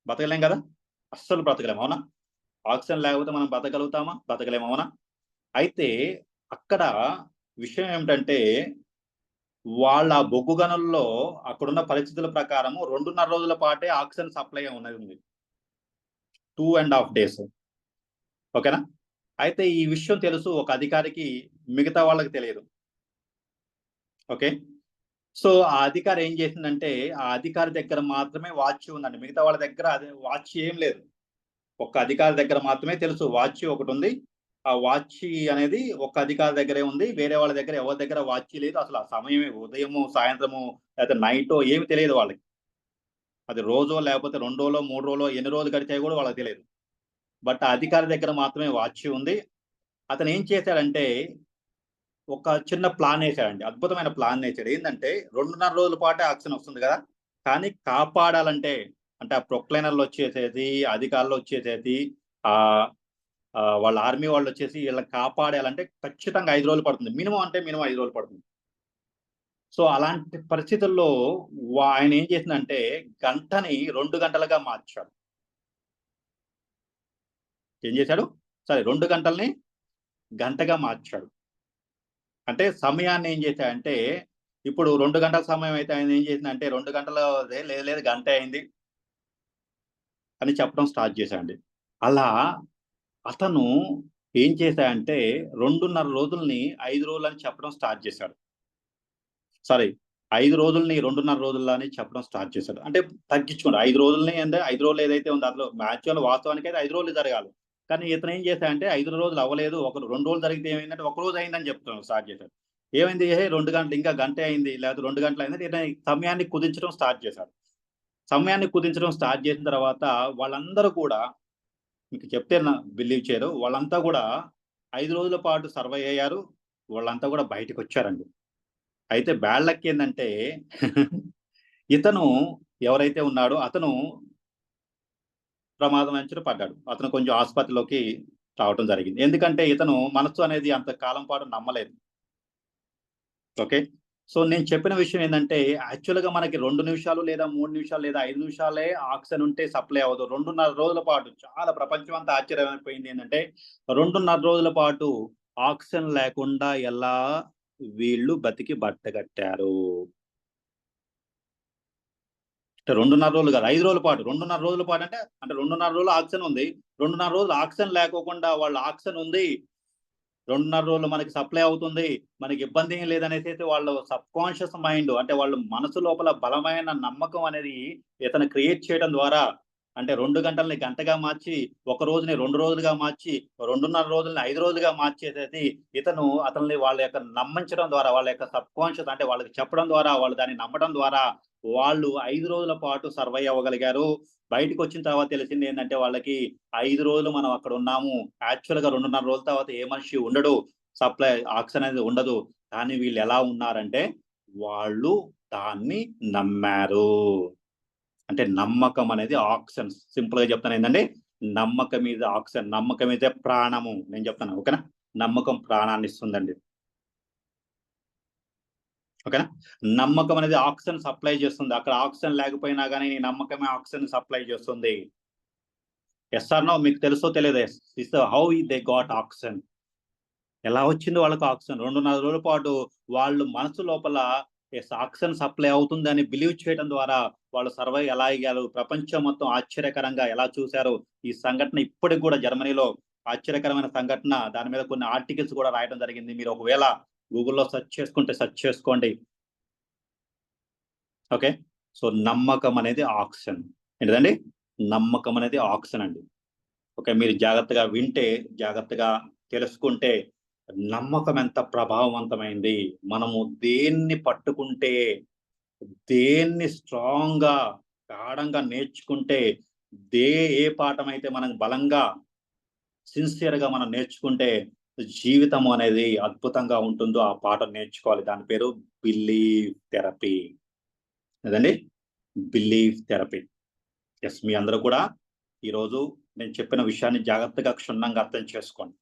బతకలేం కదా! అస్సలు బ్రతకలేం. అవునా? ఆక్సిజన్ లేకపోతే మనం బతకగలుగుతామా? బతకలేము. అవునా? అయితే అక్కడ విషయం ఏమిటంటే, వాళ్ళ బొగ్గు గనుల్లో అక్కడున్న పరిస్థితుల ప్రకారము 2.5 రోజుల పాటే ఆక్సిజన్ సప్లై ఉన్నది. 2½ డేస్. ఓకేనా? అయితే ఈ విషయం తెలుసు ఒక అధికారికి, మిగతా వాళ్ళకి తెలియదు. ఓకే. సో ఆ అధికారి ఏం చేసిందంటే, ఆ అధికారి దగ్గర మాత్రమే వాచ్ ఉందండి. మిగతా వాళ్ళ దగ్గర అదే వాచ్ ఏం లేదు. ఒక్క అధికారి దగ్గర మాత్రమే తెలుసు వాచ్ ఒకటుంది. ఆ వాచ్ అనేది ఒక్క అధికారి దగ్గరే ఉంది. వేరే వాళ్ళ దగ్గర ఎవరి దగ్గర వాచ్ లేదు. అసలు ఆ సమయమే ఉదయము, సాయంత్రము లేకపోతే నైటో ఏమి తెలియదు వాళ్ళకి. అది రోజో లేకపోతే 2 రోజులో, 3 రోజులో, ఎన్ని రోజులు గడిచాయో కూడా వాళ్ళకి తెలియదు. బట్ ఆ అధికారి దగ్గర మాత్రమే వాచ్ ఉంది. అతను ఏం చేశాడంటే, ఒక చిన్న ప్లాన్ ఏసాడండి. అద్భుతమైన ప్లాన్ ఏసాడు. ఏందంటే 2.5 రోజుల పాటే ఆక్సిజన్ వస్తుంది కదా! కానీ కాపాడాలంటే, అంటే ఆ ప్రొక్లైనర్‌లొచ్చేసేసి, అధికారులొచ్చేసేసి, ఆహ్, వాళ్ళ ఆర్మీ వాళ్ళొచ్చేసి ఈళ్ళని కాపాడాలంటే ఖచ్చితంగా 5 రోజులు పడుతుంది. మినిమమ్ అంటే మినిమమ్ 5 రోజులు పడుతుంది. సో, అలాంటి పరిస్థితుల్లో ఆయన ఏం చేసిందంటే, గంటని 2 గంటలుగా మార్చాడు. ఏం చేశాడు? సారీ, 2 గంటల్ని గంటగా మార్చాడు. అంటే సమయాన్ని ఏం చేశాడంటే, ఇప్పుడు 2 గంటల సమయం అయితే ఆయన ఏం చేసిందంటే, 2 గంటలు లేదు లేదు గంటే అయింది అని చెప్పడం స్టార్ట్ చేశాడండి. అలా అతను ఏం చేశాడంటే 2.5 రోజుల్ని 5 రోజులని చెప్పడం స్టార్ట్ చేశాడు. సారీ, 5 రోజుల్ని 2.5 రోజుల్లని చెప్పడం స్టార్ట్ చేశాడు. అంటే తగ్గించుకోండి. 5 రోజుల్ని అంటే 5 రోజులు ఏదైతే ఉందో అందులో యాక్చువల్ వాస్తవానికైతే 5 రోజులు జరగాలి. కానీ ఇతను ఏం చేశాడంటే 5 రోజులు అవ్వలేదు. 2 రోజులు జరిగితే ఏమైందంటే, ఒక రోజు అయిందని చెప్తున్నాడు, స్టార్ట్ చేశాడు. ఏమైంది? 2 గంటలు, ఇంకా గంటే అయింది. లేకపోతే 2 గంటలు అయింది. ఇతను సమయాన్ని కుదించడం స్టార్ట్ చేశాడు. సమయాన్ని కుదించడం స్టార్ట్ చేసిన తర్వాత వాళ్ళందరూ కూడా, మీకు చెప్తే బిలీవ్ చేయరు. వాళ్ళంతా కూడా 5 రోజుల పాటు సర్వైవ్ అయ్యారు. వాళ్ళంతా కూడా బయటికొచ్చారండి. అయితే బ్యాడ్ లక్ ఏందంటే ఇతను ఎవరైతే ఉన్నాడో అతను ప్రమాదం అంచున పడ్డాడు. అతను కొంచెం ఆసుపత్రిలోకి రావటం జరిగింది. ఎందుకంటే ఇతను మనస్సు అనేది అంత కాలం పాటు నమ్మలేదు. ఓకే. సో నేను చెప్పిన విషయం ఏంటంటే యాక్చువల్‌గా మనకి 2 నిమిషాలు లేదా 3 నిమిషాలు లేదా 5 నిమిషాలే ఆక్సిజన్ ఉంటే సప్లై అవ్వదు. 2.5 రోజుల పాటు చాలా ప్రపంచం అంతా ఆశ్చర్యమైపోయింది ఏంటంటే 2.5 రోజుల పాటు ఆక్సిజన్ లేకుండా ఎలా వీళ్ళు బతికి బట్టగట్టారు. అంటే 2.5 రోజులు కాదు, 5 రోజుల పాటు. 2.5 రోజుల పాటు అంటే 2.5 రోజులు ఆక్సిజన్ ఉంది. 2.5 రోజులు ఆక్సిజన్ లేకోకుండా వాళ్ళు ఆక్సిజన్ ఉంది. 2.5 రోజులు మనకి సప్లై అవుతుంది. మనకి ఇబ్బంది ఏం లేదనేసి వాళ్ళ సబ్‌కాన్షియస్ మైండ్ అంటే వాళ్ళ మనసు లోపల బలమైన నమ్మకం అనేది ఇతను క్రియేట్ చేయడం ద్వారా అంటే 2 గంటల్ని గంటగా మార్చి, ఒక రోజుని 2 రోజులుగా మార్చి, 2.5 రోజుల్ని 5 రోజులుగా మార్చేసేసి ఇతను అతన్ని వాళ్ళ యొక్క నమ్మించడం ద్వారా వాళ్ళ యొక్క సబ్‌కాన్షియస్ అంటే వాళ్ళకి చెప్పడం ద్వారా వాళ్ళు దాన్ని నమ్మడం ద్వారా వాళ్ళు 5 రోజుల పాటు సర్వైవ్ అవ్వగలిగారు. బయటికొచ్చిన తర్వాత తెలిసింది ఏందంటే వాళ్ళకి 5 రోజులు మనం అక్కడ ఉన్నాము. యాక్చువల్‌గా 2.5 రోజుల తర్వాత ఏ మనిషి ఉండడు. సప్లై ఆక్సిజన్ అనేది ఉండదు. కానీ వీళ్ళు ఎలా ఉన్నారంటే వాళ్ళు దాన్ని నమ్మారు. అంటే నమ్మకం అనేది ఆక్సిజన్. సింపుల్‌గా చెప్తాను ఏందండి, నమ్మకం మీద ఆక్సిజన్. నమ్మకం మీదే ప్రాణము. నేను చెప్తాను. ఓకేనా? నమ్మకం ప్రాణాన్ని ఇస్తుందండి. ఓకేనా? నమ్మకం అనేది ఆక్సిజన్ సప్లై చేస్తుంది. అక్కడ ఆక్సిజన్ లేకపోయినా గానీ నీ నమ్మకమే ఆక్సిజన్ సప్లై చేస్తుంది. Yes or no? మీకు తెలుసో తెలియదో? Yes. This how they got oxygen. ఎలా వచ్చింది వాళ్ళకి ఆక్సిజన్? 2.5 రోజుల పాటు వాళ్ళు మనసు లోపల యెస్ ఆక్సిజన్ సప్లై అవుతుందని బిలీవ్ చేయడం ద్వారా వాళ్ళు సర్వైవ్ ఎలా అయ్యారు? ప్రపంచం మొత్తం ఆశ్చర్యకరంగా ఎలా చూసారు? ఈ సంఘటన ఇప్పటికి కూడా జర్మనీలో ఆశ్చర్యకరమైన సంఘటన. దాని మీద కొన్ని ఆర్టికల్స్ కూడా రాయడం జరిగింది. మీరు ఒకవేళ గూగుల్‌లో సెర్చ్ చేసుకోండి. ఓకే. సో నమ్మకం అనేది ఆక్సిజన్. ఏంటిదండి? నమ్మకం అనేది ఆక్సిజన్ అండి. ఓకే. మీరు జాగ్రత్తగా వింటే, జాగ్రత్తగా తెలుసుకుంటే నమ్మకం ఎంత ప్రభావవంతమైంది. మనము దేన్ని పట్టుకుంటే, దేన్ని స్ట్రాంగ్‌గా, గాఢంగా నేర్చుకుంటే, ఏ పాఠమైతే మనం బలంగా, సిన్సియర్‌గా మనం నేర్చుకుంటే జీవితం అనేది అద్భుతంగా ఉంటుందో ఆ పాఠం నేర్చుకోవాలి. దాని పేరు బిలీవ్ థెరపీ. ఏదండి? Believe therapy. యెస్. మీ అందరూ కూడా ఈరోజు నేను చెప్పిన విషయాన్ని జాగ్రత్తగా, క్షుణ్ణంగా అర్థం చేసుకోండి.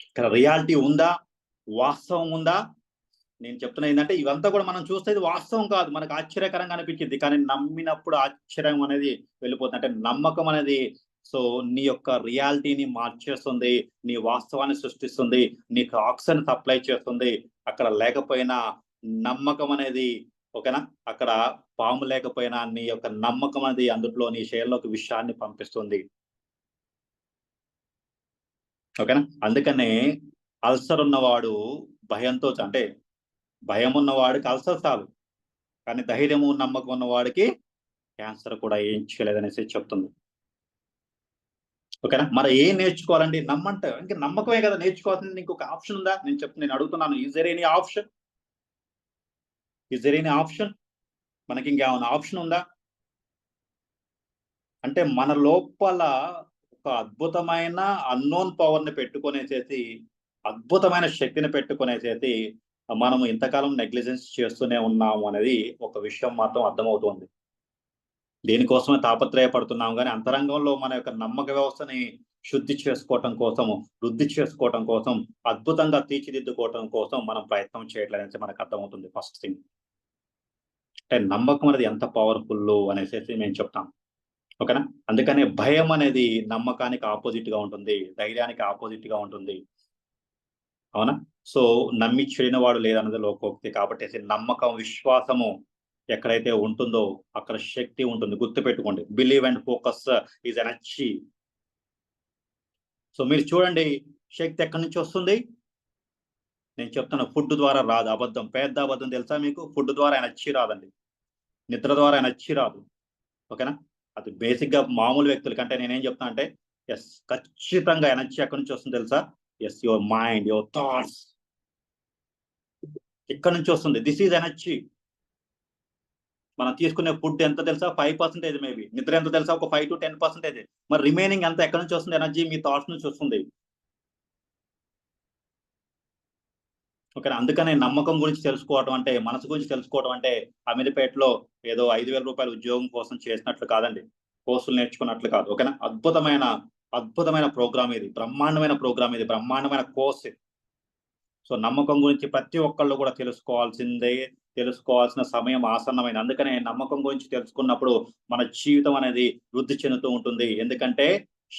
ఇక్కడ రియాలిటీ ఉందా? వాస్తవం ఉందా? నేను చెప్తున్నా ఏందంటే ఇవంతా కూడా మనం చూస్తే ఇది వాస్తవం కాదు. మనకు ఆశ్చర్యకరంగా అనిపించిద్ది. కానీ నమ్మినప్పుడు ఆశ్చర్యం అనేది వెళ్ళిపోతుంది. అంటే నమ్మకం అనేది సో నీ యొక్క రియాలిటీని మార్చేస్తుంది. నీ వాస్తవాన్ని సృష్టిస్తుంది. నీకు ఆక్సిజన్ సప్లై చేస్తుంది. అక్కడ లేకపోయినా నమ్మకం అనేది ఓకేనా? అక్కడ పాము లేకపోయినా నీ యొక్క నమ్మకం అనేది అందులో నీ శరీరంలోకి విషాన్ని పంపిస్తుంది. ఓకేనా? అందుకనే అల్సర్ ఉన్నవాడు భయంతో అంటే భయం ఉన్నవాడికి అల్సర్ చాలు. కానీ ధైర్యము, నమ్మకం ఉన్నవాడికి క్యాన్సర్ కూడా ఏం చేయలేదనేసి చెప్తుంది. ఓకేనా? మరి ఏం నేర్చుకోవాలండి? ఇంక నమ్మకమే కదా నేర్చుకోవాల్సింది. ఇంకొక ఆప్షన్ ఉందా? నేను అడుగుతున్నాను. Is there any option? Is there any option? మనకి ఇంకేమైనా ఆప్షన్ ఉందా? అంటే మన లోపల ఒక అద్భుతమైన అన్నోన్ పవర్‌ని పెట్టుకొనేసేసి, అద్భుతమైన శక్తిని పెట్టుకొనేసేసి మనము ఇంతకాలం నెగ్లిజెన్స్ చేస్తూనే ఉన్నాము అనేది ఒక విషయం మాత్రం అర్థమవుతోంది. దేనికోసమే తాపత్రయపడుతున్నాం గానీ, అంతరంగంలో మన యొక్క నమ్మక వ్యవస్థని శుద్ధి చేసుకోవటం కోసము, వృద్ధి చేసుకోవటం కోసం, అద్భుతంగా తీర్చిదిద్దుకోవటం కోసం మనం ప్రయత్నం చేయట్లేదనేసి మనకు అర్థమవుతుంది ఫస్ట్ థింగ్. అంటే నమ్మకం అనేది ఎంత పవర్‌ఫుల్లు అనేసేసి మేము చెప్తాం. ఓకేనా? అందుకనే భయం అనేది నమ్మకానికి ఆపోజిట్‌గా ఉంటుంది. ధైర్యానికి ఆపోజిట్‌గా ఉంటుంది. అవునా? సో, నమ్మి చెడినవాడు లేదన్నది లోకోక్తి. కాబట్టేసి నమ్మకం, విశ్వాసము ఎక్కడైతే ఉంటుందో అక్కడ శక్తి ఉంటుంది. గుర్తుపెట్టుకోండి. Believe and focus is energy. So, మీరు చూడండి శక్తి ఎక్కడి నుంచి వస్తుంది? నేను చెప్తున్నా ఫుడ్ ద్వారా రాదు. అబద్ధం. పెద్ద అబద్ధం తెలుసా మీకు? ఫుడ్ ద్వారా ఎనర్జీ రాదండి. నిద్ర ద్వారా ఎనర్జీ రాదు. ఓకేనా? అది బేసిక్‌గా మామూలు వ్యక్తులకి అంటే నేనేం చెప్తున్నా అంటే యెస్ ఖచ్చితంగా ఎనర్జీ ఎక్కడి నుంచి వస్తుందో తెలుసా? Yes your mind, your thoughts. ఇక్కడి నుంచి వస్తుంది. This is energy. మనం తీసుకునే ఫుడ్ ఎంత తెలుసా? 5% మేబీ. నిద్ర ఎంత తెలుసా? ఒక 5-10%. మరి రిమైనింగ్ అంతా ఎక్కడి నుంచి వస్తుంది ఎనర్జీ? మీ థాట్స్ నుంచి వస్తుంది. ఓకేనా? అందుకనే నమ్మకం గురించి తెలుసుకోవటం అంటే, మనసు గురించి తెలుసుకోవటం అంటే అమీర్‌పేటలో ఏదో రూ. 5,000 ఉద్యోగం కోసం చేసినట్లు కాదండి. కోర్సులు నేర్చుకున్నట్లు కాదు. ఓకేనా? అద్భుతమైన ప్రోగ్రామ్ ఇది, బ్రహ్మాండమైన ప్రోగ్రామ్ ఇది, బ్రహ్మాండమైన కోర్స్ ఇది. సో నమ్మకం గురించి ప్రతి ఒక్కళ్ళు కూడా తెలుసుకోవాల్సిన సమయం ఆసన్నమైంది. అందుకనే నమ్మకం గురించి తెలుసుకున్నప్పుడు మన జీవితం అనేది వృద్ధి చెందుతూ ఉంటుంది. ఎందుకంటే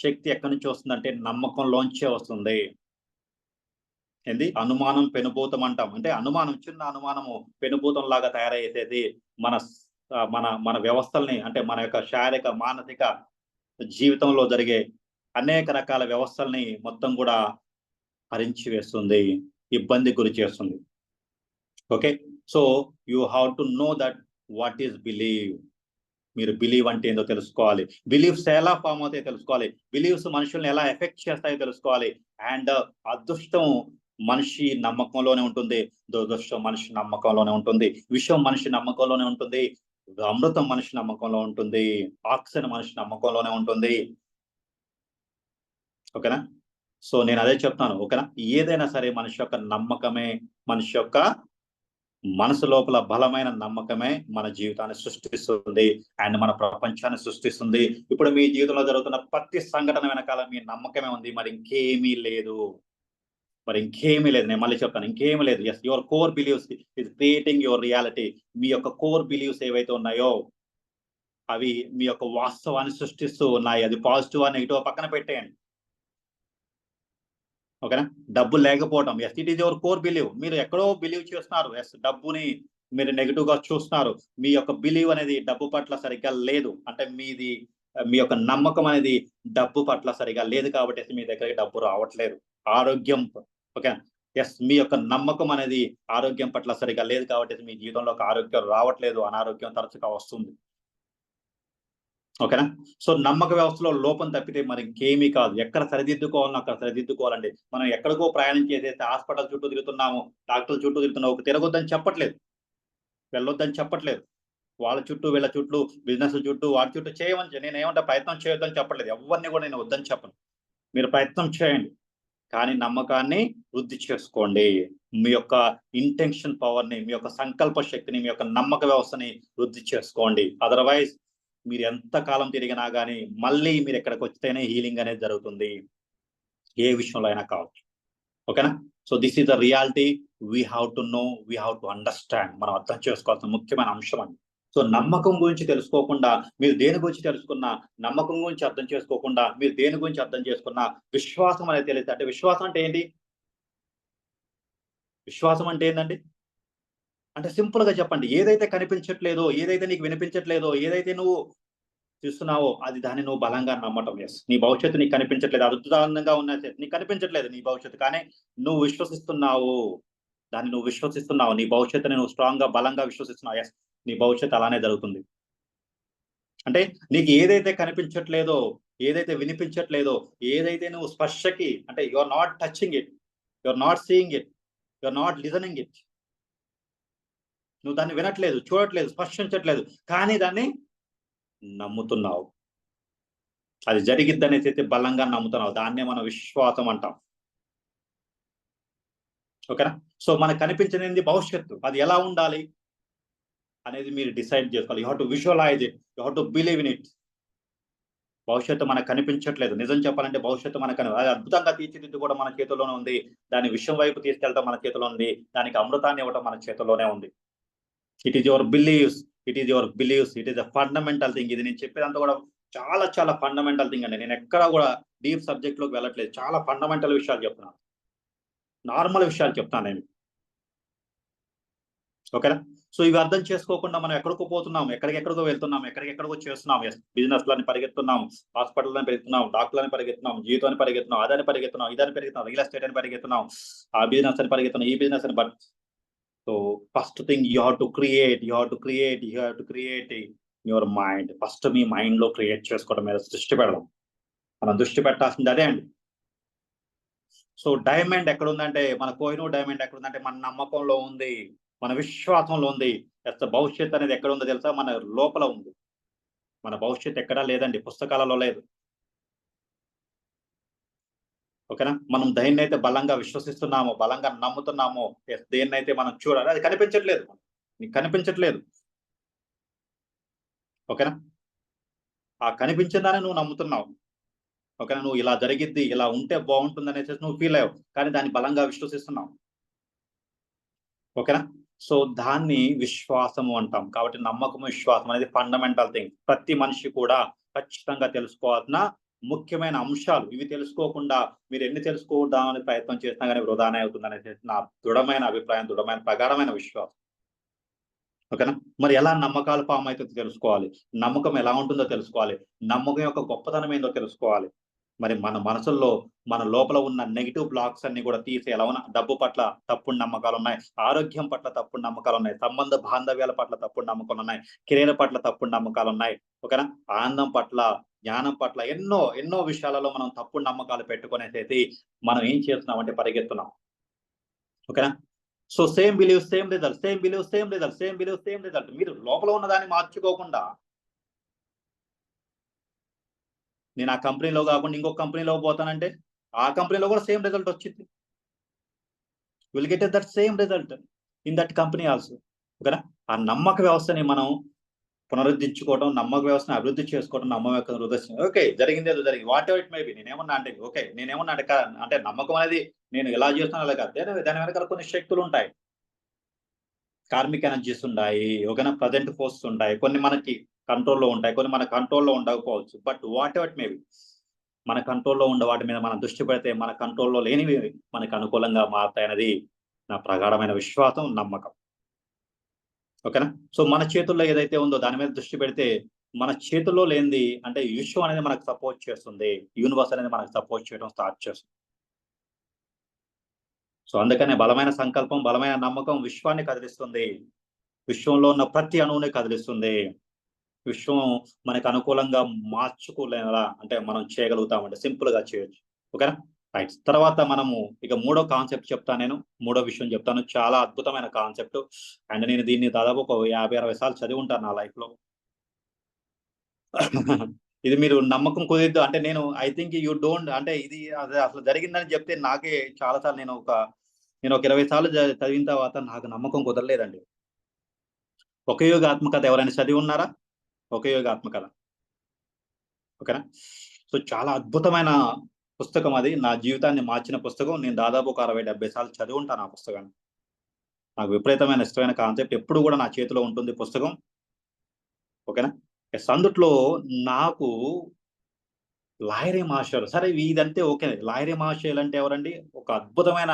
శక్తి ఎక్కడి నుంచి వస్తుందంటే నమ్మకంలోంచే వస్తుంది. అనుమానం పెనుభూతం అంటాం. అంటే చిన్న అనుమానము పెనుభూతం లాగా తయారయ్యేది మన మన మన వ్యవస్థల్ని, అంటే మన యొక్క శారీరక మానసిక జీవితంలో జరిగే అనేక రకాల వ్యవస్థల్ని మొత్తం కూడా హరించి వేస్తుంది, ఇబ్బంది గురి చేస్తుంది. Okay, so you have to know that what is believe. మీరు బిలీవ్ అంటే ఏందో తెలుసుకోవాలి. బిలీఫ్స్ ఎలా ఫామ్ అవుతాయో తెలుసుకోవాలి. బిలీవ్స్ మనుషుల్ని ఎలా ఎఫెక్ట్ చేస్తాయో తెలుసుకోవాలి. అండ్ అదృష్టం మనిషి నమ్మకంలోనే ఉంటుంది, దురదృష్టం మనిషి నమ్మకంలోనే ఉంటుంది, విషయం మనిషి నమ్మకంలోనే ఉంటుంది, అమృతం మనిషి నమ్మకంలో ఉంటుంది, ఆక్సిజన్ మనిషి నమ్మకంలోనే ఉంటుంది. ఓకేనా? సో నేను అదే చెప్తాను. ఓకేనా? ఏదైనా సరే మనిషి యొక్క నమ్మకమే, మనిషి యొక్క మనసు లోపల బలమైన నమ్మకమే మన జీవితాన్ని సృష్టిస్తుంది అండ్ మన ప్రపంచాన్ని సృష్టిస్తుంది. ఇప్పుడు మీ జీవితంలో జరుగుతున్న ప్రతి సంఘటన వెనకాల మీ నమ్మకమే ఉంది, మరి ఇంకేమీ లేదు. నేను మళ్ళీ చెప్తాను, ఇంకేమీ లేదు. Yes, your core believes is creating your reality. మీ యొక్క కోర్ బిలీవ్స్ ఏవైతే ఉన్నాయో అవి మీ యొక్క వాస్తవాన్ని సృష్టిస్తూ ఉన్నాయి. అది పాజిటివ్ నెగిటివ్ పక్కన పెట్టేయండి. ఓకేనా? డబ్బు లేకపోవడం, yes, it is your core believe. మీరు ఎక్కడో బిలీవ్ చేస్తున్నారు, ఎస్, డబ్బుని మీరు నెగిటివ్ గా చూస్తున్నారు. మీ యొక్క బిలీవ్ అనేది డబ్బు పట్ల సరిగ్గా లేదు, అంటే మీ యొక్క నమ్మకం అనేది డబ్బు పట్ల సరిగా లేదు కాబట్టి మీ దగ్గరికి డబ్బు రావట్లేదు. ఆరోగ్యం, ఓకే, ఎస్, మీ యొక్క నమ్మకం అనేది ఆరోగ్యం పట్ల సరిగా లేదు కాబట్టి మీ జీవితంలోకి ఆరోగ్యం రావట్లేదు, అనారోగ్యం తరచుగా వస్తుంది. ఓకేనా? సో నమ్మక వ్యవస్థలో లోపం తప్పితే మరి ఇంకేమీ కాదు. ఎక్కడ సరిదిద్దుకోవాలని అక్కడ సరిదిద్దుకోవాలండి. మనం ఎక్కడికో ప్రయాణం చేసేసి హాస్పిటల్ చుట్టూ తిరుగుతున్నాము, డాక్టర్ల చుట్టూ తిరుగుతున్నాము. ఒక తిరగొద్దని చెప్పట్లేదు, వెళ్ళొద్దని చెప్పట్లేదు. వాళ్ళ చుట్టూ వీళ్ళ చుట్టూ, బిజినెస్ చుట్టూ, వాటి చుట్టూ చేయమని నేను ఏమంటే ప్రయత్నం చేయొద్దని చెప్పట్లేదు. ఎవరిని కూడా నేను వద్దని చెప్పను. మీరు ప్రయత్నం చేయండి, కానీ నమ్మకాన్ని వృద్ధి చేసుకోండి. మీ యొక్క ఇంటెన్షన్ పవర్ని, మీ యొక్క సంకల్ప శక్తిని, మీ యొక్క నమ్మక వ్యవస్థని వృద్ధి చేసుకోండి. అదర్వైజ్ మీరు ఎంత కాలం తిరిగినా కానీ మళ్ళీ మీరు ఎక్కడికి వస్తేనే హీలింగ్ అనేది జరుగుతుంది, ఏ విషయంలో అయినా కావచ్చు. ఓకేనా? So this is the reality. We have to know, we have to understand. మనం అర్థం చేసుకోవాల్సిన ముఖ్యమైన అంశం అండి. సో నమ్మకం గురించి తెలుసుకోకుండా మీరు దేని గురించి తెలుసుకున్నా, నమ్మకం గురించి అర్థం చేసుకోకుండా మీరు దేని గురించి అర్థం చేసుకున్నా, విశ్వాసం అనేది తెలియదు. అంటే విశ్వాసం అంటే ఏంటి? విశ్వాసం అంటే ఏంటండి? అంటే సింపుల్ గా చెప్పండి. ఏదైతే కనిపించట్లేదో, ఏదైతే నీకు వినిపించట్లేదో, ఏదైతే నువ్వు చూస్తున్నావో దాన్ని నువ్వు బలంగా నమ్మటం. ఎస్, నీ భవిష్యత్తు నీకు కనిపించట్లేదు, అద్భుతంగా ఉన్న నీకు కనిపించట్లేదు నీ భవిష్యత్తు, కానీ నువ్వు విశ్వసిస్తున్నావు, దాన్ని నువ్వు విశ్వసిస్తున్నావు. నీ భవిష్యత్తుని నువ్వు స్ట్రాంగ్ గా, బలంగా విశ్వసిస్తున్నావు. ఎస్, నీ భవిష్యత్తు అలానే జరుగుతుంది. అంటే నీకు ఏదైతే కనిపించట్లేదో, ఏదైతే వినిపించట్లేదో, ఏదైతే నువ్వు స్పర్శకి, అంటే you are not touching it, you are not seeing it, you are not listening it, నువ్వు దాన్ని వినట్లేదు, చూడట్లేదు, స్పర్శించట్లేదు, కానీ దాన్ని నమ్ముతున్నావు. అది జరిగిద్దనేసి అయితే బలంగా నమ్ముతున్నావు. దాన్నే మనం విశ్వాసం అంటాం. ఓకేనా? సో మనకు కనిపించనిది భవిష్యత్తు, అది ఎలా ఉండాలి అనేది మీరు డిసైడ్ చేసుకోవాలి. You have to visualise it, you have to believe in it. భవిష్యత్తు మనకు కనిపించట్లేదు, నిజం చెప్పాలంటే భవిష్యత్తు అది అద్భుతంగా తీర్చిదిద్దు కూడా మన చేతుల్లోనే ఉంది. దాని విషయం వైపు తీసుకెళ్ళడం మన చేతిలో ఉంది, దానికి అమృతాన్ని ఇవ్వడం మన చేతుల్లోనే ఉంది. It is your believes, it is a fundamental thing. ఇది నేను చెప్పేదంతా కూడా చాలా చాలా ఫండమెంటల్ థింగ్ అండి. నేను ఎక్కడా కూడా డీప్ సబ్జెక్ట్ లోకి వెళ్ళట్లేదు, చాలా ఫండమెంటల్ విషయాలు చెప్తున్నాను, నార్మల్ విషయాలు చెప్తాను నేను. ఓకేనా? సో ఇవి అర్థం చేసుకోకుండా మనం ఎక్కడికో పోతున్నాం, ఎక్కడికెక్కడికో వెళ్తున్నాం, ఎక్కడికెక్కడికో చేస్తున్నాం. బిజినెస్ లని పరిగెత్తున్నాం, హాస్పిటల్ అని పరిగెత్తున్నాం, డాక్టర్లని పరిగెత్తున్నాం, జీవితాన్ని పరిగెత్తున్నాం, అదని పరిగెత్తున్నాం, ఇదని పరిగెత్తున్నాం, రియల్ ఎస్టేట్ అని పరిగెత్తున్నాం, ఆ బిజినెస్ అని పరిగెత్తున్నాం, ఈ బిజినెస్ అని. But so first thing you have to create your mind. First me mind లో క్రియేట్ చేసుకోవడం మీద దృష్టి పెడదాం. మనం దృష్టి పెట్టాల్సింది అదే అండి. సో డైమండ్ ఎక్కడ ఉందంటే, మన కోహినూర్ డైమండ్ ఎక్కడ ఉందంటే మన నమ్మకంలో ఉంది, మన విశ్వాసంలో ఉంది. భవిష్యత్ అనేది ఎక్కడ ఉందో తెలుసా? మన లోపల ఉంది. మన భవిష్యత్ ఎక్కడా లేదండి, పుస్తకాలలో లేదు. ఓకేనా? మనం దేన్నైతే బలంగా విశ్వసిస్తున్నామో, బలంగా నమ్ముతున్నామో, దేన్నైతే మనం చూడాలి, అది కనిపించట్లేదు, నీకు కనిపించట్లేదు. ఓకేనా? ఆ కనిపించిన దాన్ని నువ్వు నమ్ముతున్నావు. ఓకేనా? నువ్వు ఇలా జరిగిద్ది, ఇలా ఉంటే బాగుంటుంది అనేసి నువ్వు ఫీల్ అయ్యావు. కానీ దాన్ని బలంగా విశ్వసిస్తున్నావు. ఓకేనా? సో దాన్ని విశ్వాసము అంటాం. కాబట్టి నమ్మకం, విశ్వాసం అనేది ఫండమెంటల్ థింగ్. ప్రతి మనిషి కూడా ఖచ్చితంగా తెలుసుకోవాల్సిన ముఖ్యమైన అంశాలు. ఇవి తెలుసుకోకుండా మీరు ఎన్ని తెలుసుకోవడానికి ప్రయత్నం చేసినా గానీ వృధానే అవుతుందనేసి నా దృఢమైన అభిప్రాయం, దృఢమైన ప్రగాఢమైన విశ్వాసం. ఓకేనా? మరి ఎలా నమ్మకాలు ఫార్మ్ అవుతుందో తెలుసుకోవాలి. నమ్మకం ఎలా ఉంటుందో తెలుసుకోవాలి. నమ్మకం యొక్క గొప్పతనం ఏందో తెలుసుకోవాలి. మరి మన మనసుల్లో, మన లోపల ఉన్న నెగెటివ్ బ్లాక్స్ అన్ని కూడా తీసి ఎలా ఉన్న డబ్బు పట్ల తప్పుడు నమ్మకాలున్నాయి. ఆరోగ్యం పట్ల తప్పుడు నమ్మకాలున్నాయి. సంబంధ బాంధవ్యాల పట్ల తప్పుడు నమ్మకాలున్నాయి. కెరీర్ పట్ల తప్పుడు నమ్మకాలున్నాయి. ఓకేనా? ఆనందం పట్ల, జ్ఞానం పట్ల ఎన్నో విషయాలలో మనం తప్పుడు నమ్మకాలు పెట్టుకునేసేసి మనం ఏం చేస్తున్నామంటే పరిగెత్తున్నాం. ఓకేనా? So same believe same result, same believe same result, same believe same result. మీరు లోపల ఉన్న దాన్ని మార్చుకోకుండా నేను ఆ కంపెనీలో కాకుండా ఇంకొక కంపెనీలో పోతానంటే ఆ కంపెనీలో కూడా సేమ్ రిజల్ట్ వచ్చింది. Will get that same result in that company also. ఓకేనా? ఆ నమ్మక వ్యవస్థని మనం పునరుద్ధరించుకోవడం, నమ్మక వ్యవస్థను అభివృద్ధి చేసుకోవడం, నమ్మకం యొక్క హృదయం. ఓకే, జరిగింది ఏదో జరిగింది. What ever it may be. నేనేమన్నా అంటే ఓకే, నేనేమన్నా అంటే అంటే నమ్మకం అనేది నేను ఎలా చేస్తున్నాను అలా కాదు. దాని వెనకాల కొన్ని శక్తులు ఉంటాయి. కార్మిక్ ఎనర్జీస్ ఉన్నాయి. ఓకేనా? ప్రజెంట్ ఫోర్సెస్ ఉంటాయి. కొన్ని మనకి కంట్రోల్‌లో ఉంటాయి. కొన్ని మన కంట్రోల్‌లో ఉండకపోవచ్చు. But what ever it may be. మన కంట్రోల్‌లో ఉండే వాటి మీద మనం దృష్టి పెడితే మన కంట్రోల్‌లో లేనివి మనకు అనుకూలంగా మారతాయన్నది నా ప్రగాఢమైన విశ్వాసం, నమ్మకం. ఓకేనా? సో మన చేతుల్లో ఏదైతే ఉందో దాని మీద దృష్టి పెడితే మన చేతుల్లో లేనిది అంటే విశ్వం అనేది మనకు సపోర్ట్ చేస్తుంది. యూనివర్స్ అనేది మనకు సపోర్ట్ చేయడం స్టార్ట్ చేస్తుంది. సో అందుకనే బలమైన సంకల్పం, బలమైన నమ్మకం విశ్వాన్ని కదిలిస్తుంది. విశ్వంలో ఉన్న ప్రతి అణువుని కదిలిస్తుంది. విశ్వం మనకు అనుకూలంగా మార్చుకోలేలా అంటే మనం చేయగలుగుతామంటే సింపుల్‌గా చేయొచ్చు. ఓకేనా? రైట్. తర్వాత మనము ఇక మూడో కాన్సెప్ట్ చెప్తాను నేను. మూడో విషయం చెప్తాను. చాలా అద్భుతమైన కాన్సెప్ట్. అండ్ నేను దీన్ని దాదాపు ఒక 50, 60 సార్లు చదివి ఉంటాను నా లైఫ్‌లో. ఇది మీరు నమ్మకం కుదిరిద్దు అంటే నేను ఐ థింక్ యూ డోంట్ అంటే ఇది అసలు జరిగిందని చెప్తే నాకే చాలా సార్లు నేను ఒక 20 సార్లు చదివిన తర్వాత నాకు నమ్మకం కుదరలేదండి. ఒక యోగాత్మకత ఎవరైనా చదివి ఉన్నారా? ఒక యోగాత్మకత. ఓకేనా? సో చాలా అద్భుతమైన పుస్తకం అది. నా జీవితాన్ని మార్చిన పుస్తకం. నేను దాదాపు ఒక 60, 70 సార్లు చదివి ఉంటాను ఆ పుస్తకాన్ని. నాకు విపరీతమైన ఇష్టమైన కాన్సెప్ట్. ఎప్పుడు కూడా నా చేతిలో ఉంటుంది పుస్తకం. ఓకేనా? అందుట్లో నాకు లాహిరి మహర్షి సరే ఇదంతే ఓకే. లాహిరి మహర్షి అంటే ఎవరండి? ఒక అద్భుతమైన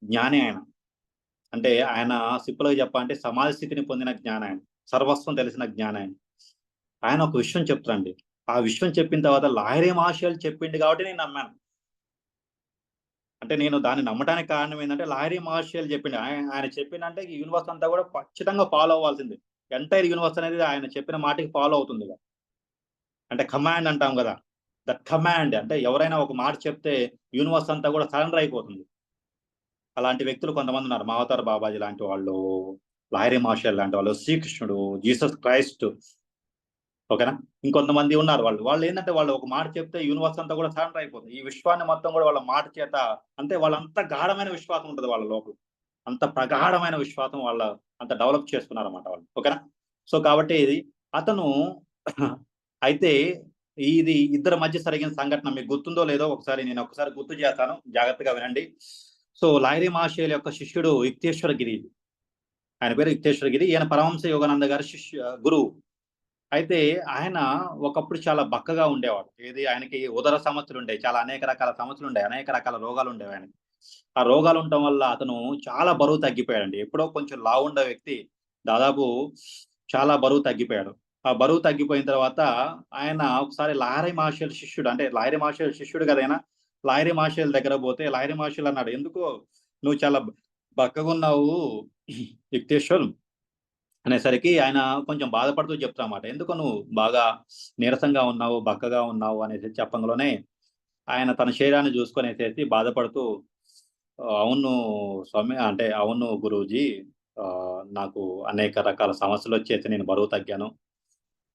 జ్ఞాని ఆయన. అంటే ఆయన సింపుల్‌గా చెప్పాలంటే సమాజ స్థితిని పొందిన జ్ఞాని ఆయన. సర్వస్వం తెలిసిన జ్ఞాని ఆయన. ఆయన ఒక విషయం చెప్తారండి. ఆ విషయం చెప్పిన తర్వాత లాహిరి మహర్షి చెప్పిండు కాబట్టి నేను నమ్మాను. అంటే నేను దాన్ని నమ్మటానికి కారణం ఏందంటే లాహిరి మహర్షి చెప్పిండు. ఆయన చెప్పిండంటే ఈ యూనివర్స్ అంతా కూడా ఖచ్చితంగా ఫాలో అవ్వాల్సిందే. ఎంటైర్ యూనివర్స్ అనేది ఆయన చెప్పిన మాటకి ఫాలో అవుతుందిగా. అంటే కమాండ్ అంటాం గదా! దట్ కమాండ్ అంటే ఎవరైనా ఒక మాట చెప్తే యూనివర్స్ అంతా కూడా సరెండర్ అయిపోతుంది. అలాంటి వ్యక్తులు కొంతమంది ఉన్నారు. మావతార్ బాబాజీ లాంటి వాళ్ళు, లాహిరి మహర్షి లాంటి వాళ్ళు, శ్రీకృష్ణుడు, జీసస్ క్రైస్ట్. ఓకేనా? ఇంకొంతమంది ఉన్నారు వాళ్ళు. వాళ్ళేందంటే వాళ్ళు ఒక మాట చెప్తే యూనివర్స్ అంతా కూడా సరెండర్ అయిపోతుంది. ఈ విశ్వాన్ని మొత్తం కూడా వాళ్ళ మాట చేత అంటే వాళ్ళంత గాఢమైన విశ్వాసం ఉంటది వాళ్ళ లోపల. అంత ప్రగాఢమైన విశ్వాసం అంత డెవలప్ చేసుకున్నారన్నమాట వాళ్ళు. ఓకేనా? సో కాబట్టి ఇది అతను అయితే ఇది ఇద్దరి మధ్య జరిగిన సంఘటన మీకు గుర్తుందో లేదో నేను ఒకసారి గుర్తు చేస్తాను. జాగ్రత్తగా వినండి. సో లాహిరి మహర్షి యొక్క శిష్యుడు యుక్తేశ్వర గిరి. ఆయన పేరు యుక్తేశ్వర గిరి. ఈయన పరమహంస యోగానంద గారి గురువు. అయితే ఆయన ఒకప్పుడు చాలా బక్కగా ఉండేవాడు. ఆయనకి ఉదర సమస్యలుండేవి. చాలా అనేక రకాల సమస్యలుండేవి. అనేక రకాల రోగాలుండేవి ఆయనకి. ఆ రోగాలు ఉండటం వల్ల అతను చాలా బరువు తగ్గిపోయాడండి. ఎప్పుడో కొంచెం లావుండే వ్యక్తి దాదాపు చాలా బరువు తగ్గిపోయాడు. ఆ బరువు తగ్గిపోయిన తర్వాత ఆయన ఒకసారి లాహిరి మహర్షి శిష్యుడు అంటే లాహిరి మహర్షి శిష్యుడు కదా ఆయన. లాహిరి మహర్షి దగ్గర పోతే లాహిరి మహర్షి అన్నాడు, "ఎందుకో నువ్వు చాలా బక్కగున్నావు యుక్తేశ్వర్" అనేసరికి ఆయన కొంచెం బాధపడుతూ చెప్తానమాట. "ఎందుకో నువ్వు బాగా నీరసంగా ఉన్నావు, బక్కగా ఉన్నావు" అనేసి చెప్పంగానే ఆయన తన శరీరాన్ని చూసుకొనేసేసి బాధపడుతూ అవును స్వామి అంటే అవును గురూజీ. నాకు అనేక రకాల సమస్యలొచ్చేసి నేను బరువు తగ్గాను.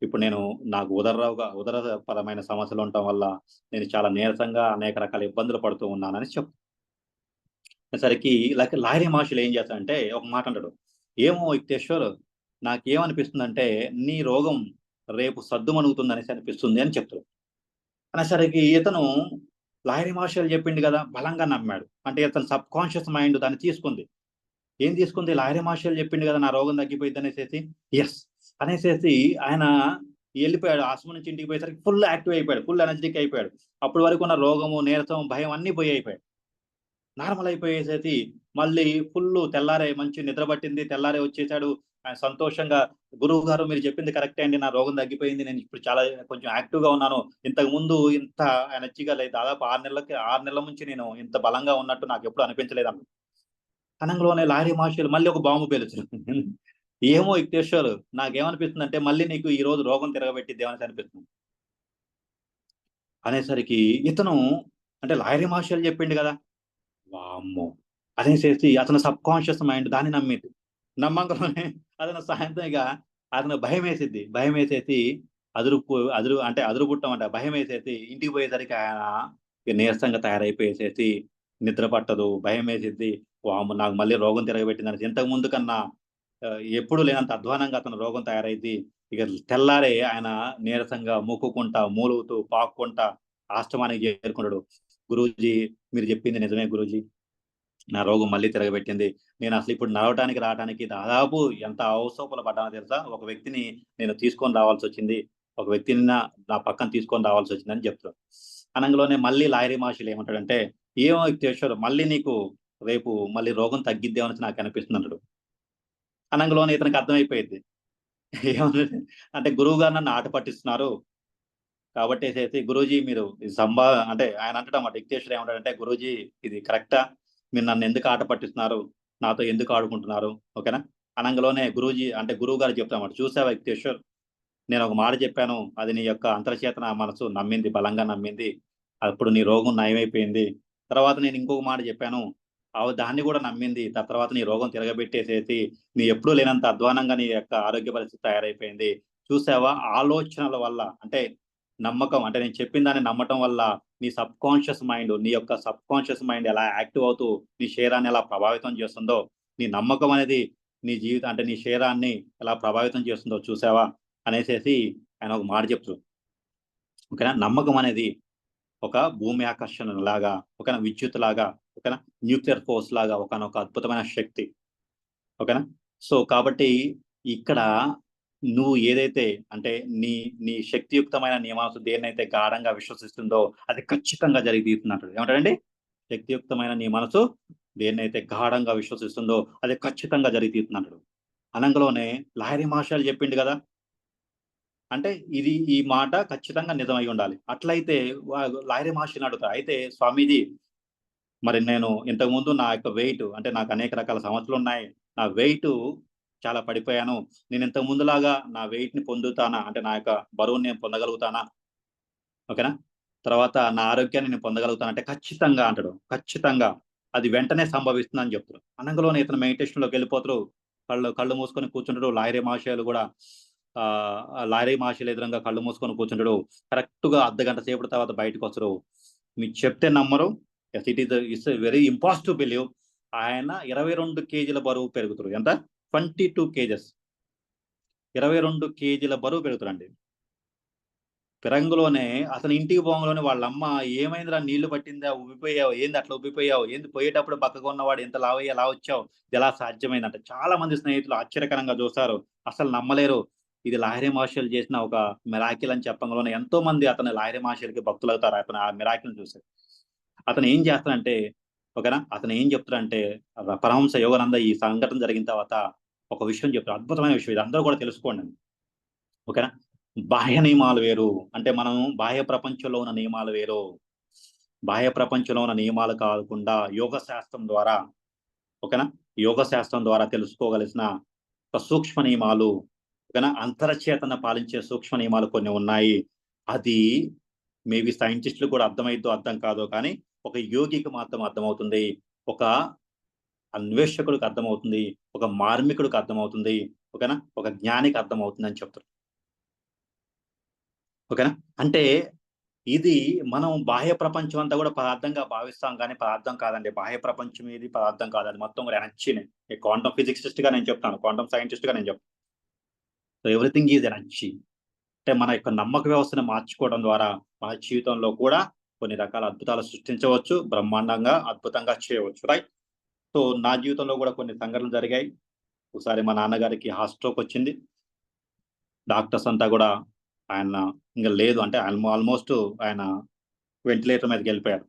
ఇప్పుడు నాకు ఉదరపరమైన సమస్యలు ఉండటం వల్ల నేను చాలా నీరసంగా అనేక రకాల ఇబ్బందులు పడుతూ ఉన్నానని చెప్పేసరికి లాహిరి మహర్షులు ఏం చేస్తారంటే ఒక మాట అంటాడు. "ఏమో యుక్తేశ్వర్ నాకేమనిపిస్తుందంటే నీ రోగం రేపు సద్దుమణుగుతుంది అనేసి అనిపిస్తుంది అని చెప్తాడు. అనేసరికి ఇతను లాహిరి మహర్షి చెప్పిండు కదా, బలంగా నమ్మాడు. అంటే ఇతను సబ్ కాన్షియస్ మైండ్ దాన్ని తీసుకుంది. ఏం తీసుకుంది? లాహిరి మహర్షి చెప్పిండు కదా నా రోగం తగ్గిపోయింది అనేసేసి, యెస్ అనేసేసి ఆయన వెళ్ళిపోయాడు. ఆశ్రమం నుంచి ఇంటికి పోయేసరికి ఫుల్ యాక్టివ్ అయిపోయాడు. ఫుల్ ఎనర్జిటిక్ అయిపోయాడు. అప్పటి వరకు ఉన్న రోగము, నీరసం, భయం అన్నీ పోయాయి. నార్మల్ అయిపోయేసేసి మళ్ళీ ఫుల్లు తెల్లారే మంచి నిద్ర పట్టింది. తెల్లారే వచ్చేసాడు. ఆయన సంతోషంగా, గురువుగారు మీరు చెప్పింది కరెక్టే అండి. నా రోగం తగ్గిపోయింది. నేను ఇప్పుడు చాలా కొంచెం యాక్టివ్‌గా ఉన్నాను. ఇంతకుముందు ఇంత ఎనర్జీగా లేదు. దాదాపు 6 నెలల నుంచి నేను ఇంత బలంగా ఉన్నట్టు నాకెప్పుడు అనిపించలేదన్నాడు. అనంగలోనే లాహిరి మహర్షులు మళ్ళీ ఒక బాంబు పేల్చారు. ఏమో యుక్తేశ్వర్ నాకేమనిపిస్తుందంటే మళ్ళీ నీకు ఈ రోజు రోగం తిరగబెట్టిద్దేమో అనేసి అనిపిస్తుంది. అనేసరికి ఇతను అంటే లాహిరి మహర్షులు చెప్పిండు కదా! వామ్మో! అనేసేసి అతని సబ్ కాన్షియస్ మైండ్ దాన్ని నమ్మింది. నమ్మంగానే అతను సాయంత్రం ఇగ అతనికి భయమేసిద్ది. భయమేసేసి అదురుపుట్టమంట భయమేసేసి ఇంటికి పోయేసరికి ఆయన ఇగ నీరసంగా తయారైపోయేసేసి నిద్ర పట్టదు. భయమేసిద్ది. వామ్మో! నాకు మళ్ళీ రోగం తిరగబెట్టిందనేసి ఇంతకు ముందు కన్నా ఎప్పుడు లేనంత అధ్వానంగా అతని రోగం తయారైద్ది. ఇగ తెల్లారే ఆయన నీరసంగా మొక్కుకుంటా, మూలుగుతూ, పాక్కుంటా ఆశ్రమానికి చేరుకున్నాడు. గురూజీ మీరు చెప్పింది నిజమే గురూజీ. నా రోగం మళ్ళీ తిరగబెట్టింది. నేనసలు ఇప్పుడు నడవటానికి, రావటానికి దాదాపు ఎంత అవస్థలు పడ్డానో తెలుసా? ఒక వ్యక్తిని నేను తీసుకొని రావాల్సొచ్చింది. ఒక వ్యక్తిని నా పక్కన తీసుకొని రావాల్సొచ్చిందని చెప్తాడు. అనంగలోనే మళ్ళీ లాహిరి మహర్షి ఏమంటాడంటే, "ఏమో యుక్తేశ్వర్ మళ్ళీ నీకు రేపు మళ్ళీ రోగం తగ్గిద్దేమో అనేసి నాకనిపిస్తుందంటాడు." అనంగలోనే ఇతనికి అర్థమైపోయిద్ది. ఏమని అంటే గురువుగారు నన్ను ఆట పట్టిస్తున్నారు. కాబట్టేసేసి గురూజీ మీరు ఈ అంటే ఆయన అంటాడన్నమాట. యుక్తేశ్వర్ ఏమంటాడంటే, "గురూజీ ఇది కరెక్టా? మీరు నన్నెందుకు ఆట పట్టిస్తున్నారు? నాతో ఎందుకు ఆడుకుంటున్నారు?" ఓకేనా? అనంగలోనే గురూజీ అంటే గురువుగారు చెప్తారన్నమాట. "చూసావా యుక్తేశ్వర్ నేనొక మాట చెప్పాను. అది నీ యొక్క అంతర్చేతన మనసు నమ్మింది. బలంగా నమ్మింది. అప్పుడు నీ రోగం నయమైపోయింది. తర్వాత నేను ఇంకొక మాట చెప్పాను. దాన్ని కూడా నమ్మింది. తర్వాత నీ రోగం తిరగబెట్టేసేసి నీ ఎప్పుడూ లేనంత అధ్వానంగా నీ యొక్క ఆరోగ్య పరిస్థితి తయారైపోయింది. చూసావా ఆలోచనల వల్ల అంటే నమ్మకం అంటే నేను చెప్పిన దాన్ని నమ్మటం వల్ల నీ యొక్క సబ్ కాన్షియస్ మైండ్ ఎలా యాక్టివ్ అవుతూ నీ శరీరాన్ని ఎలా ప్రభావితం చేస్తుందో, నీ నమ్మకం అనేది నీ జీవితం అంటే నీ శరీరాన్ని ఎలా ప్రభావితం చేస్తుందో చూసావా?" అనేసేసి ఆయన ఒక మాట చెప్తారు. ఓకేనా? నమ్మకం అనేది ఒక భూమి ఆకర్షణ లాగా, ఓకేనా? విద్యుత్ లాగా, ఓకేనా? న్యూక్లియర్ ఫోర్స్ లాగా ఒకానొక అద్భుతమైన శక్తి. ఓకేనా? సో, కాబట్టి ఇక్కడ నువ్వు ఏదైతే అంటే నీ నీ శక్తియుక్తమైన నియమాలు దేన్నైతే గాఢంగా విశ్వసిస్తుందో అది ఖచ్చితంగా జరిగి తీరుతుందంటాడు. ఏమంటాడండి? శక్తియుక్తమైన నీ మనసు దేన్నైతే గాఢంగా విశ్వసిస్తుందో అది ఖచ్చితంగా జరిగి తీరుతుందంటాడు. అనంగలోనే లాహిరి మహర్షి చెప్పిండు గదా! అంటే ఈ మాట ఖచ్చితంగా నిజమై ఉండాలి. అట్లయితే లాహిరి మహర్షిని అడుగుతా. అయితే స్వామీజీ మరి నేను ఇంతకుముందు నా యొక్క వెయిట్ అంటే నాకు అనేక రకాల సమస్యలున్నాయి. నా వెయిటు చాలా పడిపోయాను. నేను ఇంతకు ముందులాగా నా వెయిట్‌ని పొందుతానా? అంటే నా యొక్క బరువుని నేను పొందగలుగుతానా? ఓకేనా? తర్వాత నా ఆరోగ్యాన్ని నేను పొందగలుగుతానా? అంటే ఖచ్చితంగా అంటాడు. ఖచ్చితంగా. అది వెంటనే సంభవిస్తుందని చెప్తాడు. అనంగలోనే ఇతను మెడిటేషన్‌లోకెళ్ళిపోతారు. కళ్ళు కళ్ళు మూసుకొని కూర్చుంటాడు. లాహిరి మహర్షిలు గూడా లాహిరి మహర్షిలు ఎదురుంగా కళ్ళు మూసుకొని కూర్చుంటాడు. కరెక్ట్‌గా అర్ధగంట సేపటి తర్వాత బయటకొస్తారు. మీకు చెప్తే నమ్మరు. Yes it's very impossible to believe. ఆయన 22 కేజీల బరువు పెరుగుతారు. ఎంత? 22 కేజెస్. 22 కేజీల బరువు పెరుగుతారండి. పెరంగులోనే అతను ఇంటికి పోంగానే వాళ్ళమ్మ "ఏమైందిరా నీళ్లు పట్టిందా? ఉబ్బిపోయావు. ఏంది అట్లా ఉబ్బిపోయావు? ఏంది పోయేటప్పుడు బక్కగా ఉన్నవాడు ఇంత లావయ్యి ఎలా వచ్చావు? ఇదెలా సాధ్యమైందంట?" చాలా మంది స్నేహితులు ఆశ్చర్యకరంగా చూస్తారు. అసలు నమ్మలేరు. ఇది లాహిరి మహర్షులు చేసిన ఒక మిరాకిల్ అని చెప్పంగానే ఎంతో మంది అతని లాహిరి మహర్షులకి భక్తులవుతారు. అతను ఆ మిరాకిల్‌ని చూసి. అతను ఏం చేస్తాడంటే ఓకేనా? అతను ఏం చెప్తాడంటే పరమహంస యోగానంద ఈ సంఘటన జరిగిన తర్వాత ఒక విషయం చెప్తాడు. అద్భుతమైన విషయం ఇది అందరూ కూడా తెలుసుకోండి. ఓకేనా? బాహ్య నియమాలు వేరు. అంటే మనం బాహ్య ప్రపంచంలో ఉన్న నియమాలు వేరు. బాహ్య ప్రపంచంలో ఉన్న నియమాలు కాకుండా యోగ శాస్త్రం ద్వారా ఓకేనా? యోగ శాస్త్రం ద్వారా తెలుసుకోగలిసిన ఒక సూక్ష్మ నియమాలు ఓకేనా? అంతర్చేతన పాలించే సూక్ష్మ నియమాలు కొన్ని ఉన్నాయి. అది మేబీ సైంటిస్ట్‌లకు కూడా అర్థమైద్దో అర్థం కాదో కానీ ఒక యోగికి మాత్రం అర్థమవుతుంది. ఒక అన్వేషకుడికి అర్థమవుతుంది. ఒక మార్మికుడికి అర్థమవుతుంది. ఓకేనా? ఒక జ్ఞానికి అర్థమవుతుందని చెప్తారు. ఓకేనా? అంటే ఇది మనం బాహ్య ప్రపంచం అంతా కూడా పదార్థంగా భావిస్తాం గానీ పదార్థం కాదండి. బాహ్య ప్రపంచం ఏది పదార్థం కాదు. అది మొత్తం కూడా ఎనర్జీనే. క్వాంటం ఫిజిసిస్ట్‌గా నేను చెప్తాను. క్వాంటం సైంటిస్ట్‌గా నేను చెప్తాను. So, everything is energy. అంటే మన యొక్క నమ్మక వ్యవస్థను మార్చుకోవడం ద్వారా మన జీవితంలో కూడా కొన్ని రకాల అద్భుతాలు సృష్టించవచ్చు, బ్రహ్మాండంగా అద్భుతంగా చేయవచ్చు. రైట్. సో నా జీవితంలో కూడా కొన్ని సంఘటనలు జరిగాయి. ఒకసారి మా నాన్నగారికి హార్ట్ స్ట్రోక్ వచ్చింది. డాక్టర్స్ అంతా కూడా ఆయన ఇంకా లేదు అంటే ఆల్మోస్ట్ ఆయన వెంటిలేటర్ మీదకి వెళ్ళిపోయారు.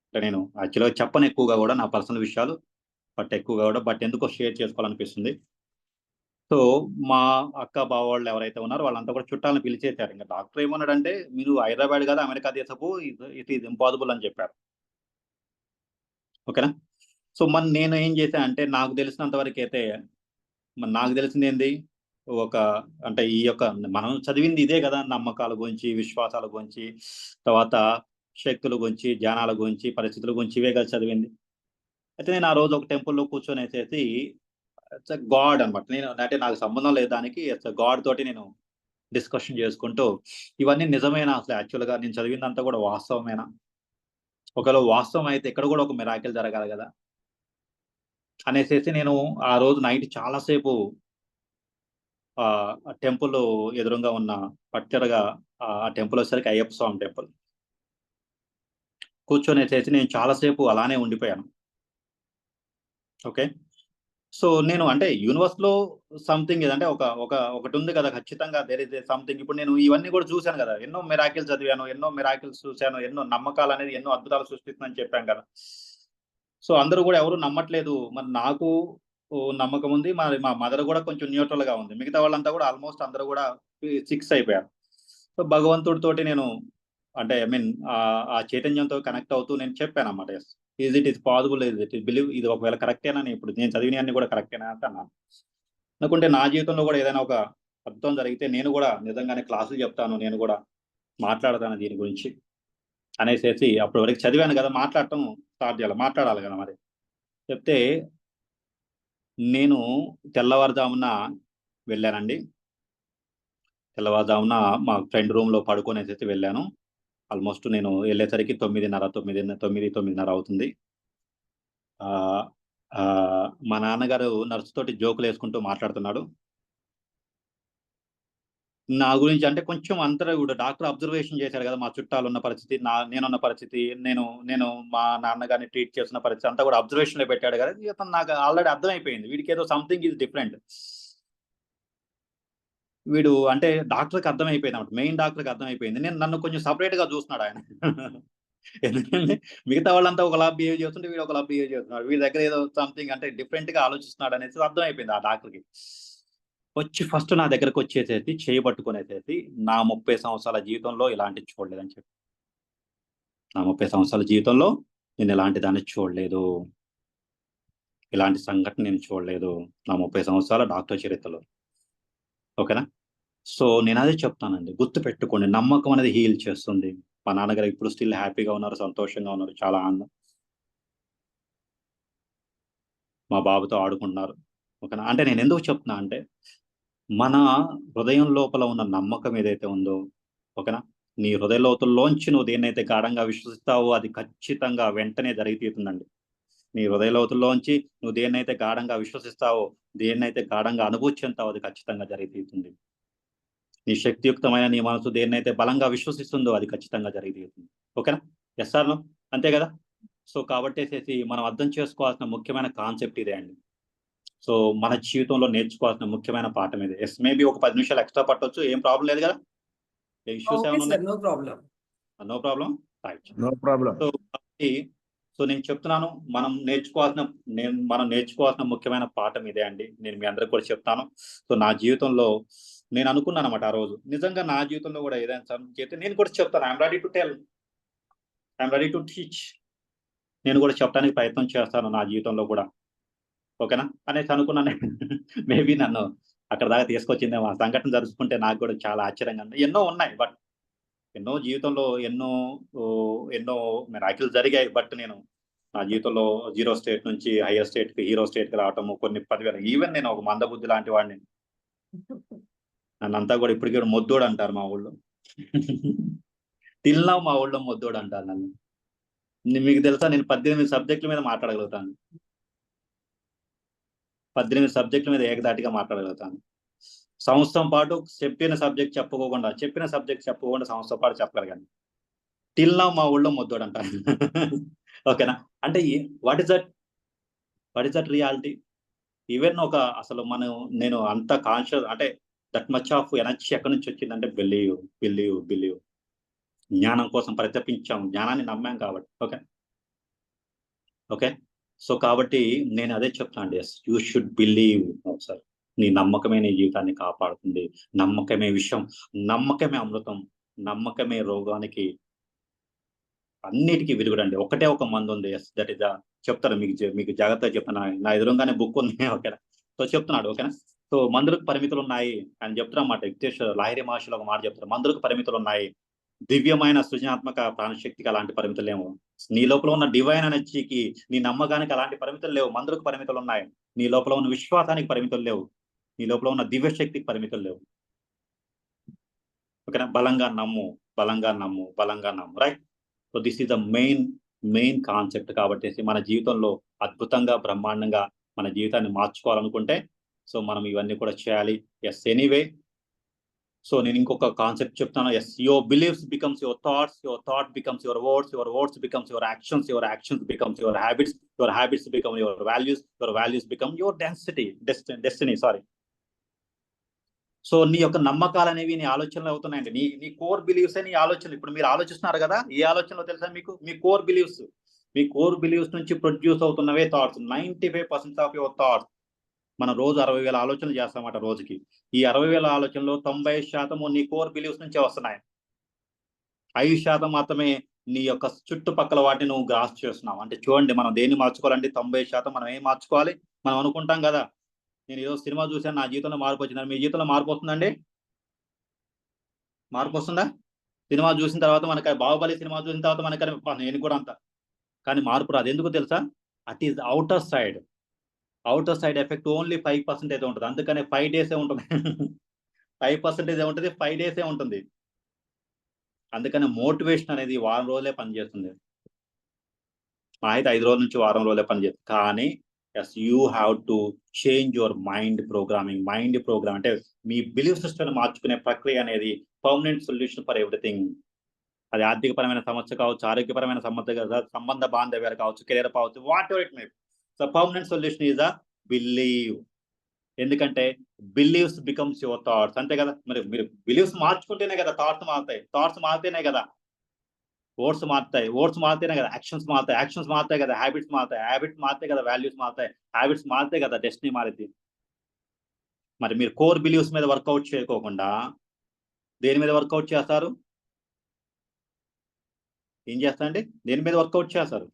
అంటే నేను యాక్చువల్గా చెప్పను ఎక్కువగా కూడా నా పర్సనల్ విషయాలు, బట్ ఎందుకో షేర్ చేసుకోవాలనిపిస్తుంది. సో మా అక్క బావ వాళ్ళు ఎవరైతే ఉన్నారో వాళ్ళంతా కూడా చుట్టాలను పిలిచేశారు. ఇంకా డాక్టర్ ఏమన్నాడంటే, మీరు హైదరాబాద్ కదా అమెరికా దేశపు, ఇట్ ఈస్ ఇంపాసిబుల్ అని చెప్పారు. ఓకేనా. సో మరి నేను ఏం చేశానంటే నాకు తెలిసినంత వరకు అయితే నాకు తెలిసింది ఏంది, ఒక అంటే ఈ యొక్క మనం చదివింది ఇదే కదా, నమ్మకాల గురించి, విశ్వాసాల గురించి, తర్వాత శక్తుల గురించి, ధ్యానాల గురించి, పరిస్థితుల గురించి ఇవే కదా చదివింది. అయితే నేను ఆ రోజు ఒక టెంపుల్లో కూర్చొనేసేసి ఇట్స్ గాడ్ అనమాట. నేను అంటే నాకు సంబంధం లేదు దానికి, ఇట్స్ గాడ్ తోటి నేను డిస్కషన్ చేసుకుంటూ ఇవన్నీ నిజమేనా, అసలు యాక్చువల్గా నేను చదివిందంతా కూడా వాస్తవమేనా, ఒకవేళ వాస్తవం అయితే ఇక్కడ కూడా ఒక మిరాకిల్ జరగాలి కదా అనేసేసి నేను ఆ రోజు నైట్ చాలాసేపు టెంపుల్ ఎదురుగా ఉన్న పర్టికులర్గా ఆ టెంపుల్ వచ్చేసరికి అయ్యప్ప స్వామి టెంపుల్ కూర్చొనేసేసి నేను చాలాసేపు అలానే ఉండిపోయాను. ఓకే. సో నేను అంటే యూనివర్స్‌లో సంథింగ్ ఏదంటే ఒకటి ఉంది కదా, ఖచ్చితంగా దేర్ ఇస్ ఎ సంథింగ్. ఇప్పుడు నేను ఇవన్నీ కూడా చూసాను కదా, ఎన్నో మిరాకిల్స్ చదివాను, ఎన్నో మిరాకిల్స్ చూసాను, ఎన్నో నమ్మకాలనేది ఎన్నో అద్భుతాలు సృష్టిస్తుందని చెప్పాను కదా. సో అందరూ కూడా ఎవరు నమ్మట్లేదు. మరి నాకు నమ్మకం ఉంది. మరి మా మదర్ కూడా కొంచెం న్యూట్రల్‌గా ఉంది. మిగతా వాళ్ళంతా కూడా ఆల్మోస్ట్ అందరూ కూడా ఫిక్స్ అయిపోయారు. సో భగవంతుడితోటి నేను అంటే ఐ మీన్ ఆ చైతన్యంతో కనెక్ట్ అవుతూ నేను చెప్పానన్నమాట. Yes. It is possible, believe ఇది ఒకవేళ కరెక్టేనా, ఇప్పుడు నేను చదివినయన్నీ కూడా కరెక్టేనా అంటే అన్నాను. అనుకుంటే నా జీవితంలో కూడా ఏదైనా ఒక అద్భుతం జరిగితే నేను కూడా నిజంగానే క్లాసులు చెప్తాను. నేను కూడా మాట్లాడతాను దీని గురించి అనేసేసి అప్పటి వరకు చదివాను కదా, మాట్లాడటం స్టార్ట్ చేయాలి. మాట్లాడాలి కదా మరి. చెప్తే నేను తెల్లవారుజామున వెళ్ళానండి. తెల్లవారుజామున మా ఫ్రెండ్ రూమ్‌లో పడుకొనేసేసి వెళ్ళాను. ఆల్మోస్ట్ నేను ఎళ్ళేసరికి 9:30 అవుతుంది. ఆహ్, మా నాన్నగారు నర్స్‌తోటి జోకులేసుకుంటూ మాట్లాడుతున్నాడు. నా గురించి అంటే కొంచెం అందరూ గూడా డాక్టర్ అబ్జర్వేషన్ చేశారు గదా, మా చుట్టాలున్న పరిస్థితి, నేనున్న పరిస్థితి, నేను నేను మా నాన్నగారిని ట్రీట్ చేస్తున్న పరిస్థితి అంతా గూడా అబ్జర్వేషన్‌లో పెట్టాడు గదా. ఇతను నాకు ఆల్రెడీ అర్థమైపోయింది. వీడికేదో సంథింగ్ ఈస్ డిఫరెంట్. వీడు అంటే డాక్టర్‌కి అర్థమైపోయిందన్నమాట. మెయిన్ డాక్టర్‌కి అర్థమైపోయింది. నన్ను కొంచెం సెపరేట్‌గా చూస్తున్నాడాయన. ఎందుకంటే మిగతా వాళ్ళంతా ఒకలా బిహేవ్ చేస్తుంటే వీడు ఒకలా బిహేవ్ చేస్తున్నాడు. వీడి దగ్గర ఏదో సంథింగ్ అంటే డిఫరెంట్‌గా ఆలోచిస్తున్నాడనేసి అర్థమైపోయింది ఆ డాక్టర్‌కి. వచ్చి ఫస్ట్ నా దగ్గరకొచ్చేసేసి చేయి పట్టుకొనేసేసి, నా 30 సంవత్సరాల జీవితంలో ఇలాంటిది చూడలేదని చెప్పి. నా 30 సంవత్సరాల జీవితంలో నేను ఇలాంటి దాన్ని చూడలేదు. ఇలాంటి సంఘటన నేను చూడలేదు. నా 30 సంవత్సరాల డాక్టర్ చరిత్రలో. ఓకేనా? సో నేనదే చెప్తానండి. గుర్తుపెట్టుకోండి, నమ్మకం అనేది హీల్ చేస్తుంది. మా నాన్నగారు ఇప్పుడు స్టిల్ హ్యాపీగా ఉన్నారు, సంతోషంగా ఉన్నారు. చాలా ఆనందం. మా బాబుతో ఆడుకుంటున్నారు. ఓకేనా? అంటే నేనెందుకు చెప్తున్నా అంటే, మన హృదయం లోపల ఉన్న నమ్మకం ఏదైతే ఉందో, ఓకేనా? నీ హృదయ లోతుల్లోంచి నువ్వు దేన్నైతే గాఢంగా విశ్వసిస్తావో అది ఖచ్చితంగా వెంటనే జరిగి తీరుతుందండి. నీ హృదయ లోతుల్లోంచి నువ్వు దేన్నైతే గాఢంగా విశ్వసిస్తావో, దేన్నైతే గాఢంగా అనుభూతి చెందుతావో అది ఖచ్చితంగా జరిగి తీరుతుంది. నీ శక్తియుక్తమైన నీ మనసు దేన్నైతే బలంగా విశ్వసిస్తుందో అది ఖచ్చితంగా జరిగి తీరుతుంది. ఓకేనా? Yes or no? అంతే గదా! సో కాబట్టేసేసి మనం అర్థం చేసుకోవాల్సిన ముఖ్యమైన కాన్సెప్ట్ ఇదే అండి. సో మన జీవితంలో నేర్చుకోవాల్సిన ముఖ్యమైన పాఠం ఇది. యెస్, మేబీ ఒక 10 నిమిషాలు ఎక్స్‌ట్రా పట్టొచ్చు. ఏం ప్రాబ్లమ్ లేదు గదా? ఇష్యూస్ ఓకే ఏమైనా ఉన్నాయి? Sir. No problem. No problem. Right. No problem. So కాబట్టి నేను చెప్తున్నాను, మనం నేర్చుకోవాల్సిన ముఖ్యమైన పాఠం ఇదే అండి. నేను మీ అందరికి కూడా చెప్తాను. సో నా జీవితంలో నేను అనుకున్నానన్నమాట ఆ రోజు. నిజంగా నా జీవితంలో కూడా ఏదైనా చెప్తే నేను కూడా చెప్తాను. I'm ready to tell. I'm ready to teach. నేను కూడా చెప్పడానికి ప్రయత్నం చేస్తాను నా జీవితంలో కూడా. ఓకేనా? అనేసి అనుకున్నాను. మేబీ నన్ను అక్కడి దాకా తీసుకొచ్చిందేమో. ఆ సంఘటన జరుసుకుంటే నాకు కూడా చాలా ఆశ్చర్యంగా ఉంది. ఎన్నో ఉన్నాయి. బట్ ఎన్నో జీవితంలో ఎన్నో మిరాకిల్స్ జరిగాయి. బట్ నేను నా జీవితంలో జీరో స్టేట్ నుంచి హైయర్ స్టేట్‌కి, హీరో స్టేట్‌కి రావటము, కొన్ని 10,000 ఈవెన్ నేను ఒక మందబుద్ధి లాంటి వాడిని. నన్నంతా కూడా ఇప్పటికి కూడా మొద్దోడు అంటారు మా ఊళ్ళో. టిల్ నౌ మా ఊళ్ళో మొద్దోడు అంటారు నన్ను. మీకు తెలుసా, నేను 18 సబ్జెక్ట్‌ల మీద మాట్లాడగలుగుతాను. 18 సబ్జెక్ట్‌ల మీద ఏకధాటిగా మాట్లాడగలుగుతాను. సంవత్సరం పాటు చెప్పిన సబ్జెక్ట్ చెప్పుకోకుండా సంవత్సరం పాటు చెప్పగలిగాను. టిల్ నౌ మా ఊళ్ళో మొద్దోడంట. ఓకేనా? అంటే what is that reality? Even అసలు నేను అంత కాన్షియస్ అంటే దట్ మచ్ ఆఫ్ ఎనర్జీ ఎక్కడి నుంచి వచ్చిందంటే బిలీవ్. జ్ఞానం కోసం పరితపించాం, జ్ఞానాన్ని నమ్మాం కాబట్టి. ఓకే. సో కాబట్టి నేను అదే చెప్తాను అండి. You should believe sir. నీ నమ్మకమే నీ జీవితాన్ని కాపాడుతుంది. నమ్మకమే విషయం, నమ్మకమే అమృతం, నమ్మకమే రోగానికి అన్నిటికీ విరుగుడండి. ఒకటే ఒక మందు ఉంది. దట్ ఇస్ చెప్తారు మీకు జాగ్రత్తగా చెప్తాను. నా ఎదురుగానే బుక్ ఉంది. ఓకేనా? సో చెప్తున్నాడు. ఓకేనా? సో మందులకు పరిమితులు ఉన్నాయి అని చెప్తున్నమాట. లాహిరి మహర్షులు ఒక మాట చెప్తారు. మందులకు పరిమితులు ఉన్నాయి, దివ్యమైన సృజనాత్మక ప్రాణశక్తికి అలాంటి పరిమితులు లేవు. నీ లోపల ఉన్న డివైన్ ఎనర్జీకి, నీ నమ్మకానికి అలాంటి పరిమితులు లేవు. మందులకు పరిమితులు ఉన్నాయి. నీ లోపల ఉన్న విశ్వాసానికి పరిమితులు లేవు. నీ లోపల ఉన్న దివ్య శక్తికి పరిమితులు లేవు. ఓకేనా? బలంగా నమ్ము. Right? So this is the main concept. కాబట్టి మన జీవితంలో అద్భుతంగా, బ్రహ్మాండంగా మన జీవితాన్ని మార్చుకోవాలనుకుంటే సో మనం ఇవన్నీ కూడా చేయాలి. ఎనీవే, సో నేను ఇంకొక కాన్సెప్ట్ చెప్తాను. Your beliefs becomes your thoughts, your thought becomes your words becomes your actions, your actions becomes your habits become your values become your destiny. So నీ యొక్క నమ్మకాలు అనేవి నీ ఆలోచనలు అవుతున్నాయండి. నీ కోర్ బిలీవ్స్ నీ ఆలోచనలు. ఇప్పుడు మీరు ఆలోచిస్తున్నారు కదా, ఏ ఆలోచనలో తెలుసా మీకు? మీ కోర్ బిలీవ్స్ నుంచి ప్రొడ్యూస్ అవుతున్నవే థాట్స్. 95% of your thoughts. మనం రోజు 60,000 ఆలోచనలు చేస్తామట రోజుకి. ఈ 60,000 ఆలోచనలో 90% నీ కోర్ బిలీవ్స్ నుంచే వస్తున్నాయి. 5% మాత్రమే నీ యొక్క చుట్టుపక్కల వాటిని నువ్వు గ్రాస్ చేస్తున్నావు. అంటే చూడండి, మనం దేన్ని మార్చుకోవాలంటే 90% మనం ఏం మార్చుకోవాలి? మనం అనుకుంటాం కదా, నేను ఈరోజు సినిమా చూశాను, నా జీవితంలో మార్పు వచ్చిందని. మీ జీవితంలో మార్పు వస్తుందండి? మార్పు వస్తుందా? సినిమా చూసిన తర్వాత మనకి, బాహుబలి సినిమా చూసిన తర్వాత మనకి నేను కూడా అంత, కానీ మార్పు రాదు. ఎందుకు తెలుసా? At is outer side effect only 5% ఉంటుంది. అందుకనే 5 డేసే ఉంటుంది. 5% ఉంటుంది, 5 డేసే ఉంటుంది. అందుకని మోటివేషన్ అనేది వారం రోజులే పనిచేస్తుంది. అయితే 5 రోజుల నుంచి వారం రోజులే పనిచేస్తుంది. కానీ you have to change your mind programming అంటే మీ బిలీఫ్ సిస్టమ్ మార్చుకునే ప్రక్రియ అనేది పర్మనెంట్ సొల్యూషన్ ఫర్ ఎవ్రీథింగ్. అది ఆర్థికపరమైన సమస్య కావచ్చు, ఆరోగ్యపరమైన సంబంధ బాంధవ్యాలు కావచ్చు, కెరీర్ కావచ్చు, what ever it may. So permanent solution is believe. ఎందుకంటే బిలీవ్స్ బికమ్స్ యువర్ థాట్స్. అంతే కదా? మరి మీరు బిలీవ్స్ మార్చుకుంటేనే కదా థాట్స్ మారితేనే కదా వర్డ్స్ మారితేనే కదా యాక్షన్స్ మారుతాయి కదా హ్యాబిట్స్ మారితే కదా వాల్యూస్ మారుతాయి, హ్యాబిట్స్ మారితే కదా డెస్టినీ మారింది. మరి మీరు కోర్ బిలీవ్స్ మీద వర్కౌట్ చేయకోకుండా దేని మీద వర్కౌట్ చేస్తారు? ఏం చేస్తారండి? దేని మీద వర్కౌట్ చేస్తారు?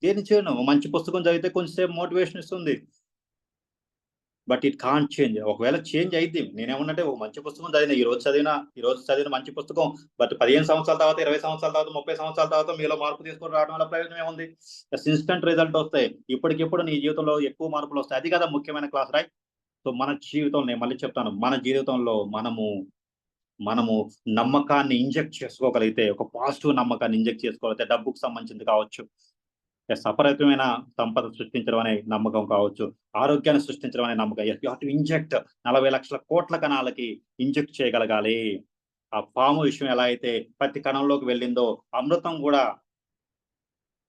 దేని చేయను. మంచి పుస్తకం చదివితే కొంచెంసేపు మోటివేషన్ ఇస్తుంది, బట్ ఇట్ కాంట్ చేంజ్. ఒకవేళ చేంజ్ అయితే నేనేమన్నంటే, ఒక మంచి పుస్తకం చదివిన ఈ రోజు చదివిన మంచి పుస్తకం, బట్ 15 సంవత్సరాల తర్వాత, 20 సంవత్సరాల తర్వాత, 30 సంవత్సరాల తర్వాత మీలో మార్పు తీసుకొని రావడం వల్ల ప్రయోజనం ఏముంది? ఇన్స్టంట్ రిజల్ట్ వస్తాయి. ఇప్పటికిప్పుడు నీ జీవితంలో ఎక్కువ మార్పులు వస్తాయి. అది కదా ముఖ్యమైన క్లాస్, రైట్? సో మన జీవితంలో, నేను మళ్ళీ చెప్తాను, మన జీవితంలో మనము నమ్మకాన్ని ఇంజెక్ట్ చేసుకోగలిగితే, ఒక పాజిటివ్ నమ్మకాన్ని ఇంజెక్ట్ చేసుకోగలిగితే, డబ్బుకు సంబంధించింది కావచ్చు, అపరిమితమైన సంపద సృష్టించడం అనే నమ్మకం కావచ్చు, ఆరోగ్యాన్ని సృష్టించడం అనే నమ్మకం. యూ హావ్ టు ఇంజెక్ట్ 40 లక్షల కోట్ల కణాలకి ఇంజెక్ట్ చేయగలగాలి. ఆ పాము విషయం ఎలా అయితే ప్రతి కణంలోకి వెళ్ళిందో, అమృతం కూడా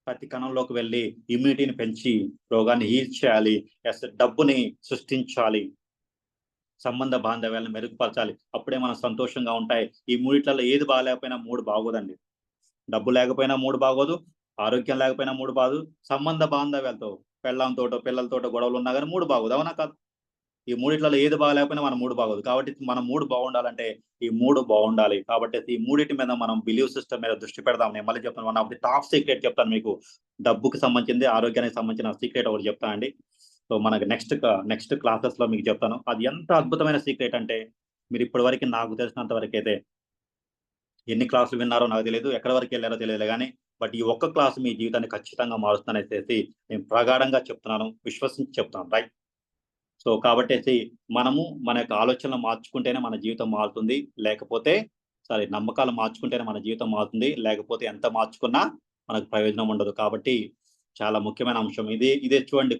ప్రతి కణంలోకి వెళ్ళి ఇమ్యూనిటీని పెంచి రోగాన్ని హీల్ చేయాలి. డబ్బుని సృష్టించాలి, సంబంధ బాంధవ్యాలను మెరుగుపరచాలి. అప్పుడే మనం సంతోషంగా ఉంటాయి. ఈ మూడిట్లలో ఏది బాగాలేకపోయినా 3 బాగోదండి. డబ్బు లేకపోయినా 3 బాగోదు, ఆరోగ్యం లేకపోయినా 3 బాగోదు, సంబంధ బాంధవ్యాలతో పెళ్ళంతోటో పిల్లలతోటో గొడవలు ఉన్నా కానీ 3 బాగోదు. అవునా కాదు? ఈ మూడిట్లలో ఏది బాగాలేకపోయినా మన 3 బాగోదు. కాబట్టి మనం 3 బాగుండాలంటే ఈ 3 బాగుండాలి. కాబట్టి ఈ మూడిటి మీద మనం బిలీవ్ సిస్టమ్ మీద దృష్టి పెడదాం. నేను మళ్ళీ చెప్తాను, one of the top secret చెప్తాను మీకు. డబ్బుకి సంబంధించింది, ఆరోగ్యానికి సంబంధించిన సీక్రెట్ ఒకటి చెప్తానండి. సో మనకు నెక్స్ట్ క్లాసెస్ లో మీకు చెప్తాను. అది ఎంత అద్భుతమైన సీక్రెట్ అంటే, మీరు ఇప్పటి వరకు నాకు తెలిసినంత వరకు అయితే ఎన్ని క్లాసులు విన్నారో నాకు తెలియదు, ఎక్కడి వరకు వెళ్ళారో తెలియదు, కానీ బట్ ఈ ఒక్క క్లాసు మీ జీవితాన్ని ఖచ్చితంగా మారుస్తుందనేసి నేను ప్రగాఢంగా చెప్తున్నాను, విశ్వసించి చెప్తాను, రైట్? సో కాబట్టి మనము మన యొక్క ఆలోచనలు మార్చుకుంటేనే మన జీవితం మారుతుంది, లేకపోతే నమ్మకాలు మార్చుకుంటేనే మన జీవితం మారుతుంది, లేకపోతే ఎంత మార్చుకున్నా మనకు ప్రయోజనం ఉండదు. కాబట్టి చాలా ముఖ్యమైన అంశం ఇదే చూడండి,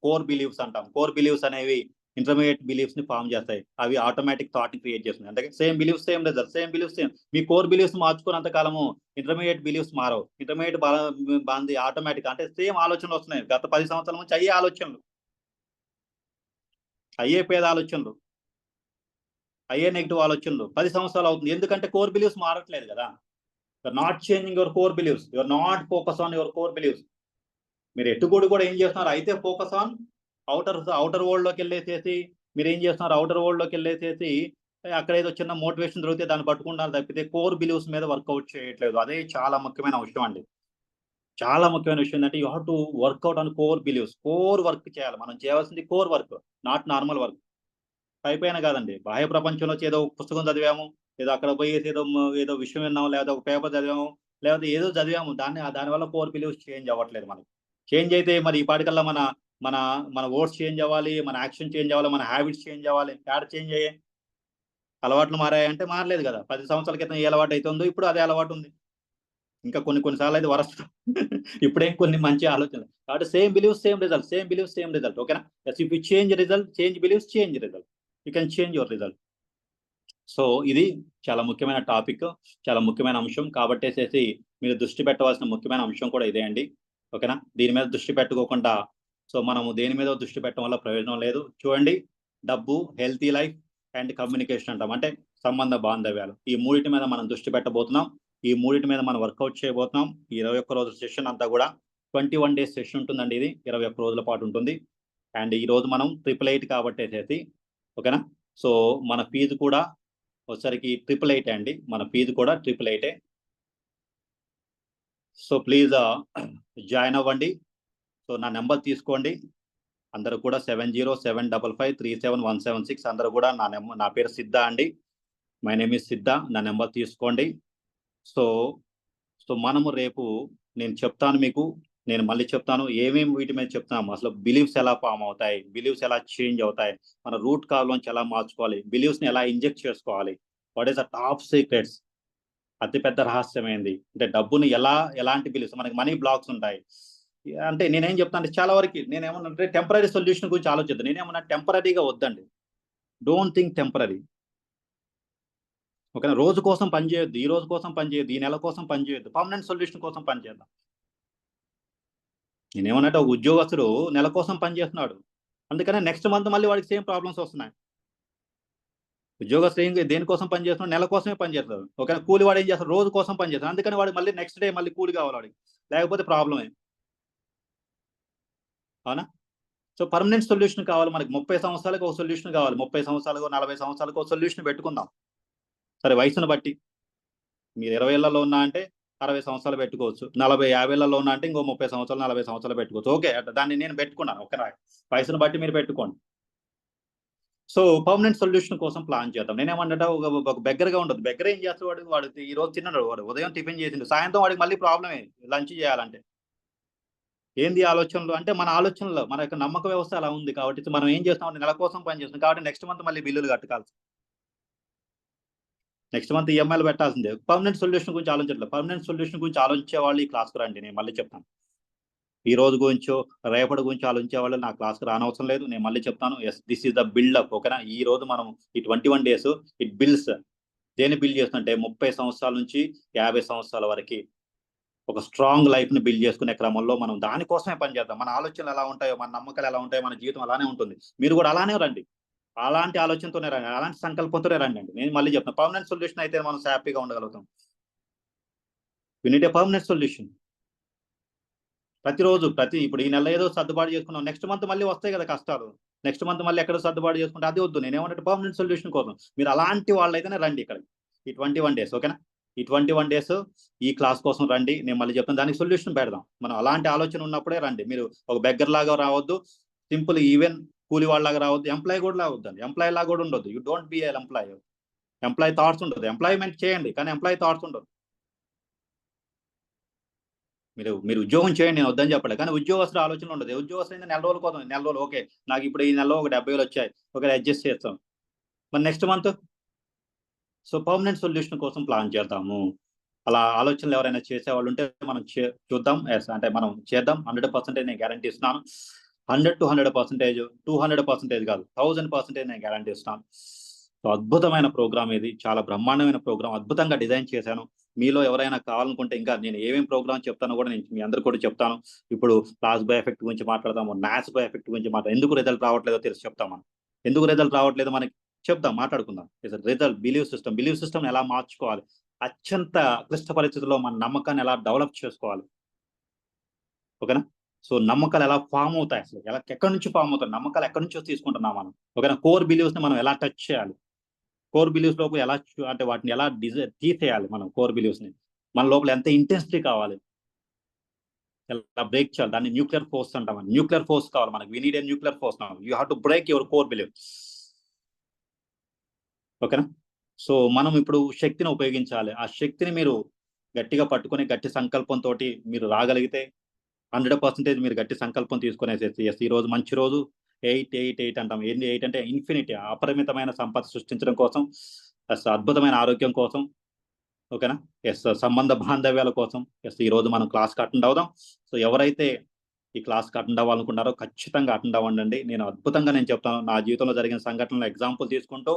కోర్ బిలీవ్స్ అంటాం. కోర్ బిలీవ్స్ అనేవి ఇంటర్మీడియట్ బిలీఫ్స్ ని ఫామ్ చేస్తాయి. అవి ఆటోమేటిక్ థాట్ ని క్రియేట్ చేస్తుంది. అంటే same beliefs same result, same beliefs same. మీ కోర్ బిలీఫ్స్ మార్చుకున్నంత కాలము ఇంటర్మీడియట్ బిలీఫ్స్ మారవు. ఇంటర్మీడియట్ బాంది ఆటోమేటిక్, అంటే సేమ్ ఆలోచనలు వస్తున్నాయి. గత 10 సంవత్సరాల నుంచి అయ్యే ఆలోచనలు, అయ్యే పేద ఆలోచనలు, అయ్యే నెగిటివ్ ఆలోచనలు 10 సంవత్సరాలు అవుతుంది. ఎందుకంటే కోర్ బిలీఫ్స్ మారట్లేదు కదా. You're not changing your core beliefs, you're not focus on your core beliefs. మీరు ఎట్టుకోడు కూడా ఏం చేస్తున్నారు, అయితే ఫోకస్ ఆన్ అవుటర్ వరల్డ్ లోకి వెళ్ళేసేసి మీరు ఏం చేస్తున్నారు, అవుటర్ వరల్డ్ లోకి వెళ్ళేసేసి అక్కడ ఏదో చిన్న మోటివేషన్ దొరికితే దాన్ని పట్టుకుంటారు తప్పితే కోర్ బిలీవ్స్ మీద వర్కౌట్ చేయట్లేదు. అదే చాలా ముఖ్యమైన విషయం అండి. చాలా ముఖ్యమైన విషయం ఏంటంటే you have to work out on core believes. Core work చేయాలి. మనం చేయాల్సింది core work, not normal work. అయిపోయినా కాదండి, బాహ్య ప్రపంచంలో ఏదో పుస్తకం చదివాము, ఏదో అక్కడ పోయేసి ఏదో విషయం విన్నాము, లేదా ఒక పేపర్ చదివాము, లేకపోతే ఏదో చదివాము, దానివల్ల కోర్ బిలీవ్స్ చేంజ్ అవ్వట్లేదు. మనకి చేంజ్ అయితే మరి ఈ పాటికల్లా మన మన మన వర్డ్స్ చేంజ్ అవ్వాలి, మన యాక్షన్ చేంజ్ అవ్వాలి, మన హ్యాబిట్స్ చేంజ్ అవ్వాలి. యాడ్ చేంజ్ అయ్యాయి, అలవాట్లు మారాయంటే మారలేదు కదా. 10 సంవత్సరాల క్రితం ఏ అలవాటు అయితే ఉందో ఇప్పుడు అదే అలవాటు ఉంది. ఇంకా కొన్నిసార్లు అయితే వరస్ట్. ఇప్పుడేం కొన్ని మంచి ఆలోచనలు. కాబట్టి same believe same result, same believe same result. ఓకేనా? If you change result, change believes, change result, you can change your result. So ఇది చాలా ముఖ్యమైన టాపిక్, చాలా ముఖ్యమైన అంశం. కాబట్టేసేసి మీరు దృష్టి పెట్టవలసిన ముఖ్యమైన అంశం కూడా ఇదే అండి. ఓకేనా? దీని మీద దృష్టి పెట్టుకోకుండా సో మనము దేని మీద దృష్టి పెట్టడం వల్ల ప్రయోజనం లేదు. చూడండి, డబ్బు, హెల్తీ లైఫ్ అండ్ కమ్యూనికేషన్ అంటాం, అంటే సంబంధ బాంధవ్యాలు. ఈ మూడింటి మీద మనం దృష్టి పెట్టబోతున్నాం. ఈ మూడింటి మీద మనం వర్కౌట్ చేయబోతున్నాం. ఈ 21 రోజుల సెషన్ అంతా కూడా 21 డేస్ సెషన్ ఉంటుందండి. ఇది 21 రోజుల పాటు ఉంటుంది. అండ్ ఈ రోజు మనం 888 కాబట్టేసేసి ఓకేనా. సో మన ఫీజు కూడా వచ్చరికి 888 అండి. మన ఫీజు కూడా 888. సో ప్లీజ్ జాయిన్ అవ్వండి. సో నా నెంబర్ తీసుకోండి. అందరూ కూడా 7075537176. అందరూ కూడా నా పేరు సిద్ధ అండి. మై నేమ్ ఇస్ సిద్ధ. నా నెంబర్ తీసుకోండి. సో మనము రేపు నేను చెప్తాను మీకు, నేను మళ్ళీ చెప్తాను ఏమేమి వీటి మీద చెప్తాము, అసలు బిలీవ్స్ ఎలా ఫామ్ అవుతాయి, బిలీవ్స్ ఎలా చేంజ్ అవుతాయి, మన రూట్ కాజ్లోంచి ఎలా మార్చుకోవాలి, బిలీవ్స్ని ఎలా ఇంజెక్ట్ చేసుకోవాలి, what is the top secrets, అతిపెద్ద రహస్యమైంది. అంటే డబ్బుని ఎలాంటి బిలీవ్స్, మనకి మనీ బ్లాక్స్ ఉంటాయి. అంటే నేనేం చెప్తాను అంటే చాలా వరకు నేనేమన్నా టెంపరీ సొల్యూషన్ గురించి ఆలోచిద్దాం. నేనేమన్నా టెంపరీగా వద్దండి. Don't think temporary. ఓకేనా? రోజు కోసం పనిచేయొద్దు, ఈ రోజు కోసం పనిచేయొద్దు, ఈ నెల కోసం పనిచేయొద్దు, పర్మనెంట్ సొల్యూషన్ కోసం పనిచేద్దాం. నేనేమన్నట్టు ఒక ఉద్యోగస్తుడు నెల కోసం పనిచేస్తున్నాడు, అందుకనే నెక్స్ట్ మంత్ మళ్ళీ వాడికి సేమ్ ప్రాబ్లమ్స్ వస్తున్నాయి. ఉద్యోగస్తుడు దేనికోసం పనిచేస్తున్నాడు, నెల కోసమే పనిచేస్తాడు. ఓకేనా? కూలి వాడు ఏం చేస్తాడు, రోజు కోసం పనిచేస్తాడు, అందుకని వాడు మళ్ళీ నెక్స్ట్ డే మళ్ళీ కూలి కావాలి వాడికి, లేకపోతే ప్రాబ్లమే. అవునా? సో పర్మనెంట్ సొల్యూషన్ కావాలి మనకి. 30 సంవత్సరాలకు ఒక సొల్యూషన్ కావాలి, 30 సంవత్సరాలకు 40 సంవత్సరాలకు ఒక సొల్యూషన్ పెట్టుకుందాం. సరే, వయసును బట్టి మీరు 20 ఏళ్లలో ఉన్నా అంటే 60 సంవత్సరాలు పెట్టుకోవచ్చు, 40-50 ఏళ్లలో ఉన్నా అంటే ఇంకో 30 సంవత్సరాలు 40 సంవత్సరాలు పెట్టుకోవచ్చు. ఓకే, దాన్ని నేను పెట్టుకున్నాను. ఓకేనా? వయసును బట్టి మీరు పెట్టుకోండి. సో పర్మనెంట్ సొల్యూషన్ కోసం ప్లాన్ చేద్దాం. నేనేమన్నా ఒక బెగ్గరగా ఉండదు. బెగ్గర ఏం చేస్తాడు, వాడు ఈ రోజు తిన్నాడు, వాడు ఉదయం టిఫిన్ చేసిండు, సాయంత్రం వాడికి మళ్ళీ ప్రాబ్లమే లంచ్ చేయాలంటే. ఏంది ఆలోచనలు అంటే మన ఆలోచనలో మన యొక్క నమ్మక వ్యవస్థ అలా ఉంది. కాబట్టి మనం ఏం చేస్తామంటే నెల కోసం పనిచేస్తాం, కాబట్టి నెక్స్ట్ మంత్ మళ్ళీ బిల్లులు కట్టుకోవాలి, నెక్స్ట్ మంత్ ఈఎంఐలు పెట్టాల్సిందే. పర్మనెంట్ సొల్యూషన్ గురించి ఆలోచించలేదు. పర్మనెంట్ సొల్యూషన్ గురించి ఆలోచించే వాళ్ళు ఈ క్లాస్కి రండి. నేను మళ్ళీ చెప్తాను, ఈ రోజు గురించో రేపటి గురించి ఆలోచించే వాళ్ళు నా క్లాస్కి రానవసరం లేదు. నేను మళ్ళీ చెప్తాను, yes this is the buildup. ఓకేనా? ఈ రోజు మనం ఈ 21 డేస్ ఇట్ బిల్డ్స్. దేన్ని బిల్డ్ చేస్తుంటే 30 సంవత్సరాల నుంచి 50 సంవత్సరాల వరకు ఒక స్ట్రాంగ్ లైఫ్ని బిల్డ్ చేసుకునే క్రమంలో మనం దానికోసమే పనిచేద్దాం. మన ఆలోచనలు ఎలా ఉంటాయో, మన నమ్మకాలు ఎలా ఉంటాయో, మన జీవితం అలానే ఉంటుంది. మీరు కూడా అలానే రండి, అలాంటి ఆలోచనతోనే రండి, అలాంటి సంకల్పంతోనే రండి. నేను మళ్ళీ చెప్తాను, పర్మనెంట్ సొల్యూషన్ అయితే మనం హ్యాపీగా ఉండగలుగుతాం. We need a permanent solution. ప్రతిరోజు ఇప్పుడు ఈ నెల ఏదో సర్దుబాటు చేసుకున్నాం, నెక్స్ట్ మంత్ మళ్ళీ వస్తాయి కదా కష్టాలు, నెక్స్ట్ మంత్ మళ్ళీ ఎక్కడో సర్దుబాటు చేసుకుంటే అది వద్దు. నేనేమంటే పర్మనెంట్ సొల్యూషన్ కోసం మీరు అలాంటి వాళ్ళైతేనే రండి ఇక్కడికి. ఈ 21 డేస్ ఓకేనా? ఈ 21 డేస్ ఈ క్లాస్ కోసం రండి. నేను మళ్ళీ చెప్తాను, దానికి సొల్యూషన్ పెడదాం. మనం అలాంటి ఆలోచన ఉన్నప్పుడే రండి. మీరు ఒక బెగ్గర్ లాగా రావద్దు, సింపుల్ ఈవెన్ కూలి వాళ్ళలాగా రావద్దు, ఎంప్లాయ్ కూడా రావద్దండి, ఎంప్లాయ్ లాగా కూడా ఉండొద్దు. You don't be employee. Employee thoughts ఉండదు, ఎంప్లాయ్మెంట్ చేయండి కానీ ఎంప్లాయ్ థాట్స్ ఉండదు. మీరు ఉద్యోగం చేయండి, నేను వద్దని చెప్పలే, కానీ ఉద్యోగస్తుల ఆలోచన ఉండదు. ఉద్యోగస్తులు నెల రోజుల కోసం, నెల రోజులు ఓకే, నాకు ఇప్పుడు ఈ నెలలో ఒక 70,000 వచ్చాయి, ఒక అడ్జస్ట్ చేస్తాం, మరి next month. So permanent solution కోసం ప్లాన్ చేద్దాము. అలా ఆలోచనలు ఎవరైనా చేసేవాళ్ళు ఉంటే మనం చూద్దాం, అంటే మనం చేద్దాం. 100% నేను గ్యారంటీ ఇస్తున్నాను. 100 to 100%, 200% కాదు, 1000% నేను గ్యారంటీ ఇస్తాను. సో అద్భుతమైన ప్రోగ్రామ్ ఇది, చాలా బ్రహ్మాండమైన ప్రోగ్రామ్, అద్భుతంగా డిజైన్ చేశాను. మీలో ఎవరైనా కావాలనుకుంటే ఇంకా నేను ఏమేమి ప్రోగ్రామ్ చెప్తానో కూడా నేను మీ అందరికీ కూడా చెప్తాను. ఇప్పుడు ప్లాస్బో ఎఫెక్ట్ గురించి మాట్లాడదాము, నాస్బో ఎఫెక్ట్ గురించి మాట్లాడదాం, ఎందుకు రిజల్ట్ రావట్లేదో తెలిసి చెప్తాం మనం. ఎందుకు రిజల్ట్ రావట్లేదో మనకి చెప్దాం, మాట్లాడుకుందాం. రిజల్ట్ బిలీవ్ సిస్టమ్ ఎలా మార్చుకోవాలి, అత్యంత క్లిష్ట పరిస్థితుల్లో మన నమ్మకాన్ని ఎలా డెవలప్ చేసుకోవాలి, ఓకేనా. సో నమ్మకాలు ఎలా ఫామ్ అవుతాయి, అసలు ఎక్కడి నుంచి ఫామ్ అవుతాయి, నమ్మకాలు ఎక్కడి నుంచో తీసుకుంటున్నాం మనం, ఓకేనా. కోర్ బిలీవ్స్ ని మనం ఎలా టచ్ చేయాలి, కోర్ బిలీవ్స్ లోపల ఎలా అంటే వాటిని ఎలా తీసేయాలి మనం, కోర్ బిలీవ్స్ ని మన లోపల ఎంత ఇంటెన్సిటీ కావాలి, ఎలా బ్రేక్ చేయాలి, దాన్ని న్యూక్లియర్ ఫోర్స్ అంటాం. న్యూక్లియర్ ఫోర్స్ కావాలి మనకి, we need a nuclear force. You have to break your core believe, ఓకేనా. సో మనం ఇప్పుడు శక్తిని ఉపయోగించాలి. ఆ శక్తిని మీరు గట్టిగా పట్టుకొని గట్టి సంకల్పంతో మీరు రాగలిగితే 100% మీరు గట్టి సంకల్పం తీసుకునేసేసి ఈ రోజు మంచి రోజు, 888 అంటాం. ఏంటి 8 అంటే ఇన్ఫినిటీ, అపరిమితమైన సంపద సృష్టించడం కోసం, అద్భుతమైన ఆరోగ్యం కోసం, ఓకేనా. సంబంధ బాంధవ్యాల కోసం ఈ రోజు మనం క్లాస్కి అటెండ్ అవుదాం. సో ఎవరైతే ఈ క్లాస్కి అటెండ్ అవ్వాలనుకున్నారో ఖచ్చితంగా అటెండ్ అవ్వండి. నేను అద్భుతంగా నేను చెప్తాను, నా జీవితంలో జరిగిన సంఘటనలు ఎగ్జాంపుల్ తీసుకుంటూ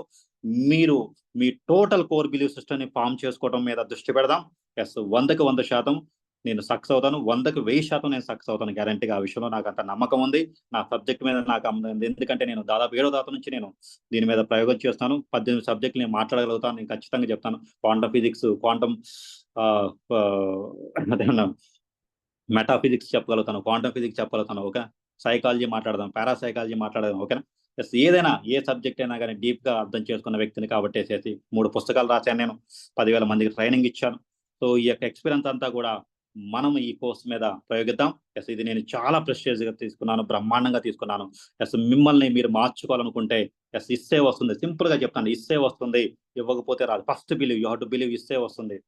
మీరు మీ టోటల్ కోర్ బిలీవ్ సిస్టమ్ని ఫామ్ చేసుకోవడం మీద దృష్టి పెడదాం. 100కి 100% నేను సక్సెస్ అవుతాను, 100కి 1000% నేను సక్సెస్ అవుతాను గ్యారంటీగా. ఆ విషయంలో నాకు అంత నమ్మకం ఉంది. నా సబ్జెక్ట్ మీద నాకు ఎందుకంటే నేను దాదాపు 7వ తరగతి నుంచి నేను దీని మీద ప్రయోగం చేస్తాను. 18 సబ్జెక్టులు నేను మాట్లాడగలుగుతాను. నేను ఖచ్చితంగా చెప్తాను. క్వాంటమ్ ఫిజిక్స్, క్వాంటమ్ మెటాఫిజిక్స్ చెప్పగలుగుతాను, క్వాంటమ్ ఫిజిక్స్ చెప్పగలుగుతాను, ఓకే. సైకాలజీ మాట్లాడదాం, పారాసైకాలజీ మాట్లాడదాం, ఓకేనా. ఏదైనా ఏ సబ్జెక్ట్ అయినా కానీ డీప్ గా అర్థం చేసుకున్న వ్యక్తిని కాబట్టి 3 పుస్తకాలు రాశాను నేను, 10,000 మందికి ట్రైనింగ్ ఇచ్చాను. సో ఈ యొక్క ఎక్స్పీరియన్స్ అంతా కూడా మనం ఈ కోర్స్ మీద ప్రయోగిద్దాం. ఇది నేను చాలా ప్రెస్టేజ్ గా తీసుకున్నాను, బ్రహ్మాండంగా తీసుకున్నాను. మిమ్మల్ని మీరు మార్చుకోవాలనుకుంటే ఇస్తే వస్తుంది. సింపుల్ గా చెప్తాను, ఇస్తే వస్తుంది, ఇవ్వకపోతే రాదు. First believe, you have to believe, ఇస్తే వస్తుంది,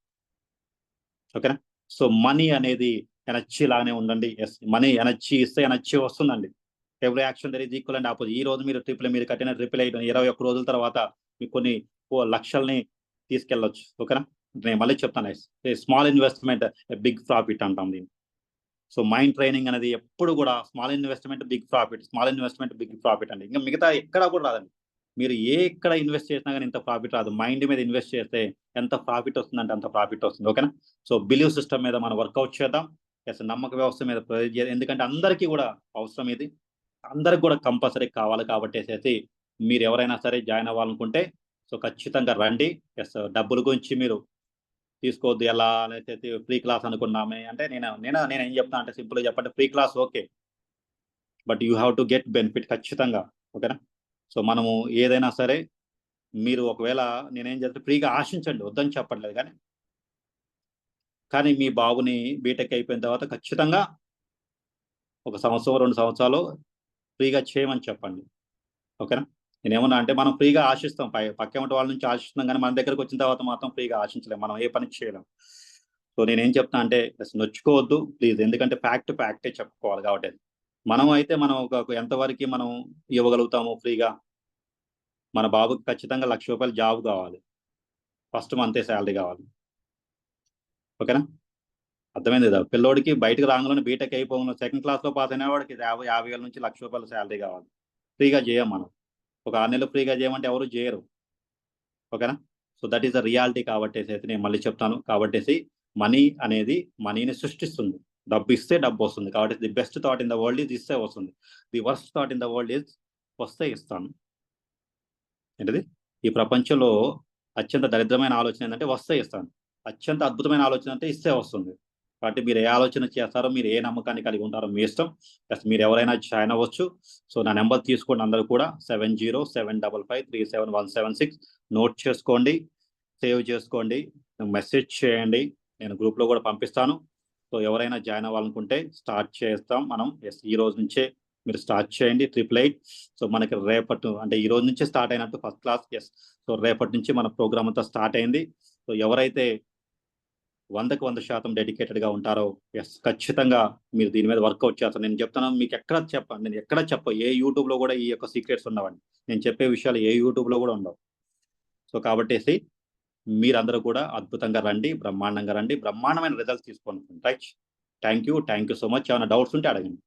ఓకేనా. సో మనీ అనేది ఎనర్జీ లాగానే ఉండండి. మనీ ఎనర్జీ ఇస్తే ఎనర్జీ వస్తుందండి. Every action there is equal and opposite. ఈ రోజు మీరు కట్టిన ట్రిపుల్ 21 రోజుల తర్వాత మీకు కొన్ని లక్షల్ని తీసుకెళ్ళొచ్చు, ఓకేనా. నేను మళ్ళీ చెప్తాను, స్మాల్ ఇన్వెస్ట్మెంట్ బిగ్ ప్రాఫిట్ అంటాం దీన్ని. సో మైండ్ ట్రైనింగ్ అనేది ఎప్పుడు కూడా small investment big profit, small investment big profit అండి. ఇంకా మిగతా ఎక్కడా కూడా రాదండి. మీరు ఎక్కడ ఇన్వెస్ట్ చేసినా కానీ ఇంత ప్రాఫిట్ రాదు. మైండ్ మీద ఇన్వెస్ట్ చేస్తే ఎంత ప్రాఫిట్ వస్తుందంటే అంత ప్రాఫిట్ వస్తుంది, ఓకేనా. సో బిలీవ్ సిస్టమ్ మీద మనం వర్కౌట్ చేద్దాం. నమ్మక వ్యవస్థ మీద ఎందుకంటే అందరికీ కూడా అవసరం, ఇది అందరికి కూడా కంపల్సరీ కావాలి. కాబట్టి మీరు ఎవరైనా సరే జాయిన్ అవ్వాలనుకుంటే సో ఖచ్చితంగా రండి. డబ్బుల గురించి మీరు తీసుకోవద్దు. ఎలా అనేసి ఫ్రీ క్లాస్ అనుకున్నామే అంటే నేను ఏం చెప్తాను అంటే, సింపుల్గా చెప్పండి, free class okay, but you have to get benefit ఖచ్చితంగా, ఓకేనా. సో మనము ఏదైనా సరే మీరు ఒకవేళ నేనేం చేస్తే ఫ్రీగా ఆశించండి, వద్దని చెప్పట్లేదు, కానీ మీ బాబుని బీటెక్ అయిపోయిన తర్వాత ఖచ్చితంగా 1 సంవత్సరం 2 సంవత్సరాలు ఫ్రీగా చేయమని చెప్పండి, ఓకేనా. నేనేమన్నా అంటే మనం ఫ్రీగా ఆశిస్తాం, పక్కెమటి వాళ్ళ నుంచి ఆశిస్తున్నాం, కానీ మన దగ్గరకు వచ్చిన తర్వాత మాత్రం ఫ్రీగా ఆశించలేం, మనం ఏ పని చేయలేం. సో నేనేం చెప్తా అంటే నొచ్చుకోవద్దు ప్లీజ్, ఎందుకంటే ఫ్యాక్టే చెప్పుకోవాలి. కాబట్టి మనం అయితే మనం ఎంతవరకు మనం ఇవ్వగలుగుతాము ఫ్రీగా. మన బాబుకి ఖచ్చితంగా ₹1,00,000 జాబ్ కావాలి, ఫస్ట్ మంతే శాలరీ కావాలి, ఓకేనా. అర్థమైంది కదా. పిల్లోడికి బయటకు రాగానే బీటెక్ అయిపోయిన 2nd క్లాస్లో పాస్ అయిన వాడికి 50,000 నుంచి ₹1,00,000 శాలరీ కావాలి. ఫ్రీగా చేయం మనం. ఒక 6 నెలలు ఫ్రీగా చేయమంటే ఎవరు చేయరు, ఓకేనా. So that is the reality. కాబట్టి నేను మళ్ళీ చెప్తాను, కాబట్టి మనీ అనేది మనీని సృష్టిస్తుంది. డబ్బు ఇస్తే డబ్బు వస్తుంది. కాబట్టి the best thought in the world is ఇస్తే వస్తుంది. The worst thought in the world is వస్తే ఇస్తాను. ఏంటది? ఈ ప్రపంచంలో అత్యంత దరిద్రమైన ఆలోచన ఏంటంటే వస్తే ఇస్తాను. అత్యంత అద్భుతమైన ఆలోచన అంటే ఇస్తే వస్తుంది. కాబట్టి మీరు ఏ ఆలోచన చేస్తారో, మీరు ఏ నమ్మకాన్ని కలిగి ఉంటారో మీ ఇష్టం. మీరు ఎవరైనా జాయిన్ అవ్వచ్చు. సో నా నెంబర్ తీసుకోండి అందరూ కూడా, 7075537176. నోట్ చేసుకోండి, సేవ్ చేసుకోండి, మెసేజ్ చేయండి, నేను గ్రూప్లో కూడా పంపిస్తాను. సో ఎవరైనా జాయిన్ అవ్వాలనుకుంటే స్టార్ట్ చేస్తాం మనం. ఈ రోజు నుంచే మీరు స్టార్ట్ చేయండి 888. సో మనకి రేపటి అంటే ఈ రోజు నుంచే స్టార్ట్ అయినట్టు ఫస్ట్ క్లాస్. సో రేపటి నుంచి మన ప్రోగ్రామ్ అంతా స్టార్ట్ అయింది. సో ఎవరైతే 100కి 100% డెడికేటెడ్గా ఉంటారో ఖచ్చితంగా మీరు దీని మీద వర్కౌట్ చేస్తారు. నేను చెప్తాను, మీకు నేను ఎక్కడ ఏ యూట్యూబ్లో కూడా ఈ యొక్క సీక్రెట్స్ ఉండవండి. నేను చెప్పే విషయాలు ఏ యూట్యూబ్లో కూడా ఉండవు. సో కాబట్టి మీరందరూ కూడా అద్భుతంగా రండి, బ్రహ్మాండంగా రండి, బ్రహ్మాండమైన రిజల్ట్స్ తీసుకోండి. Right, thank you so much. ఏమైనా డౌట్స్ ఉంటే అడగండి.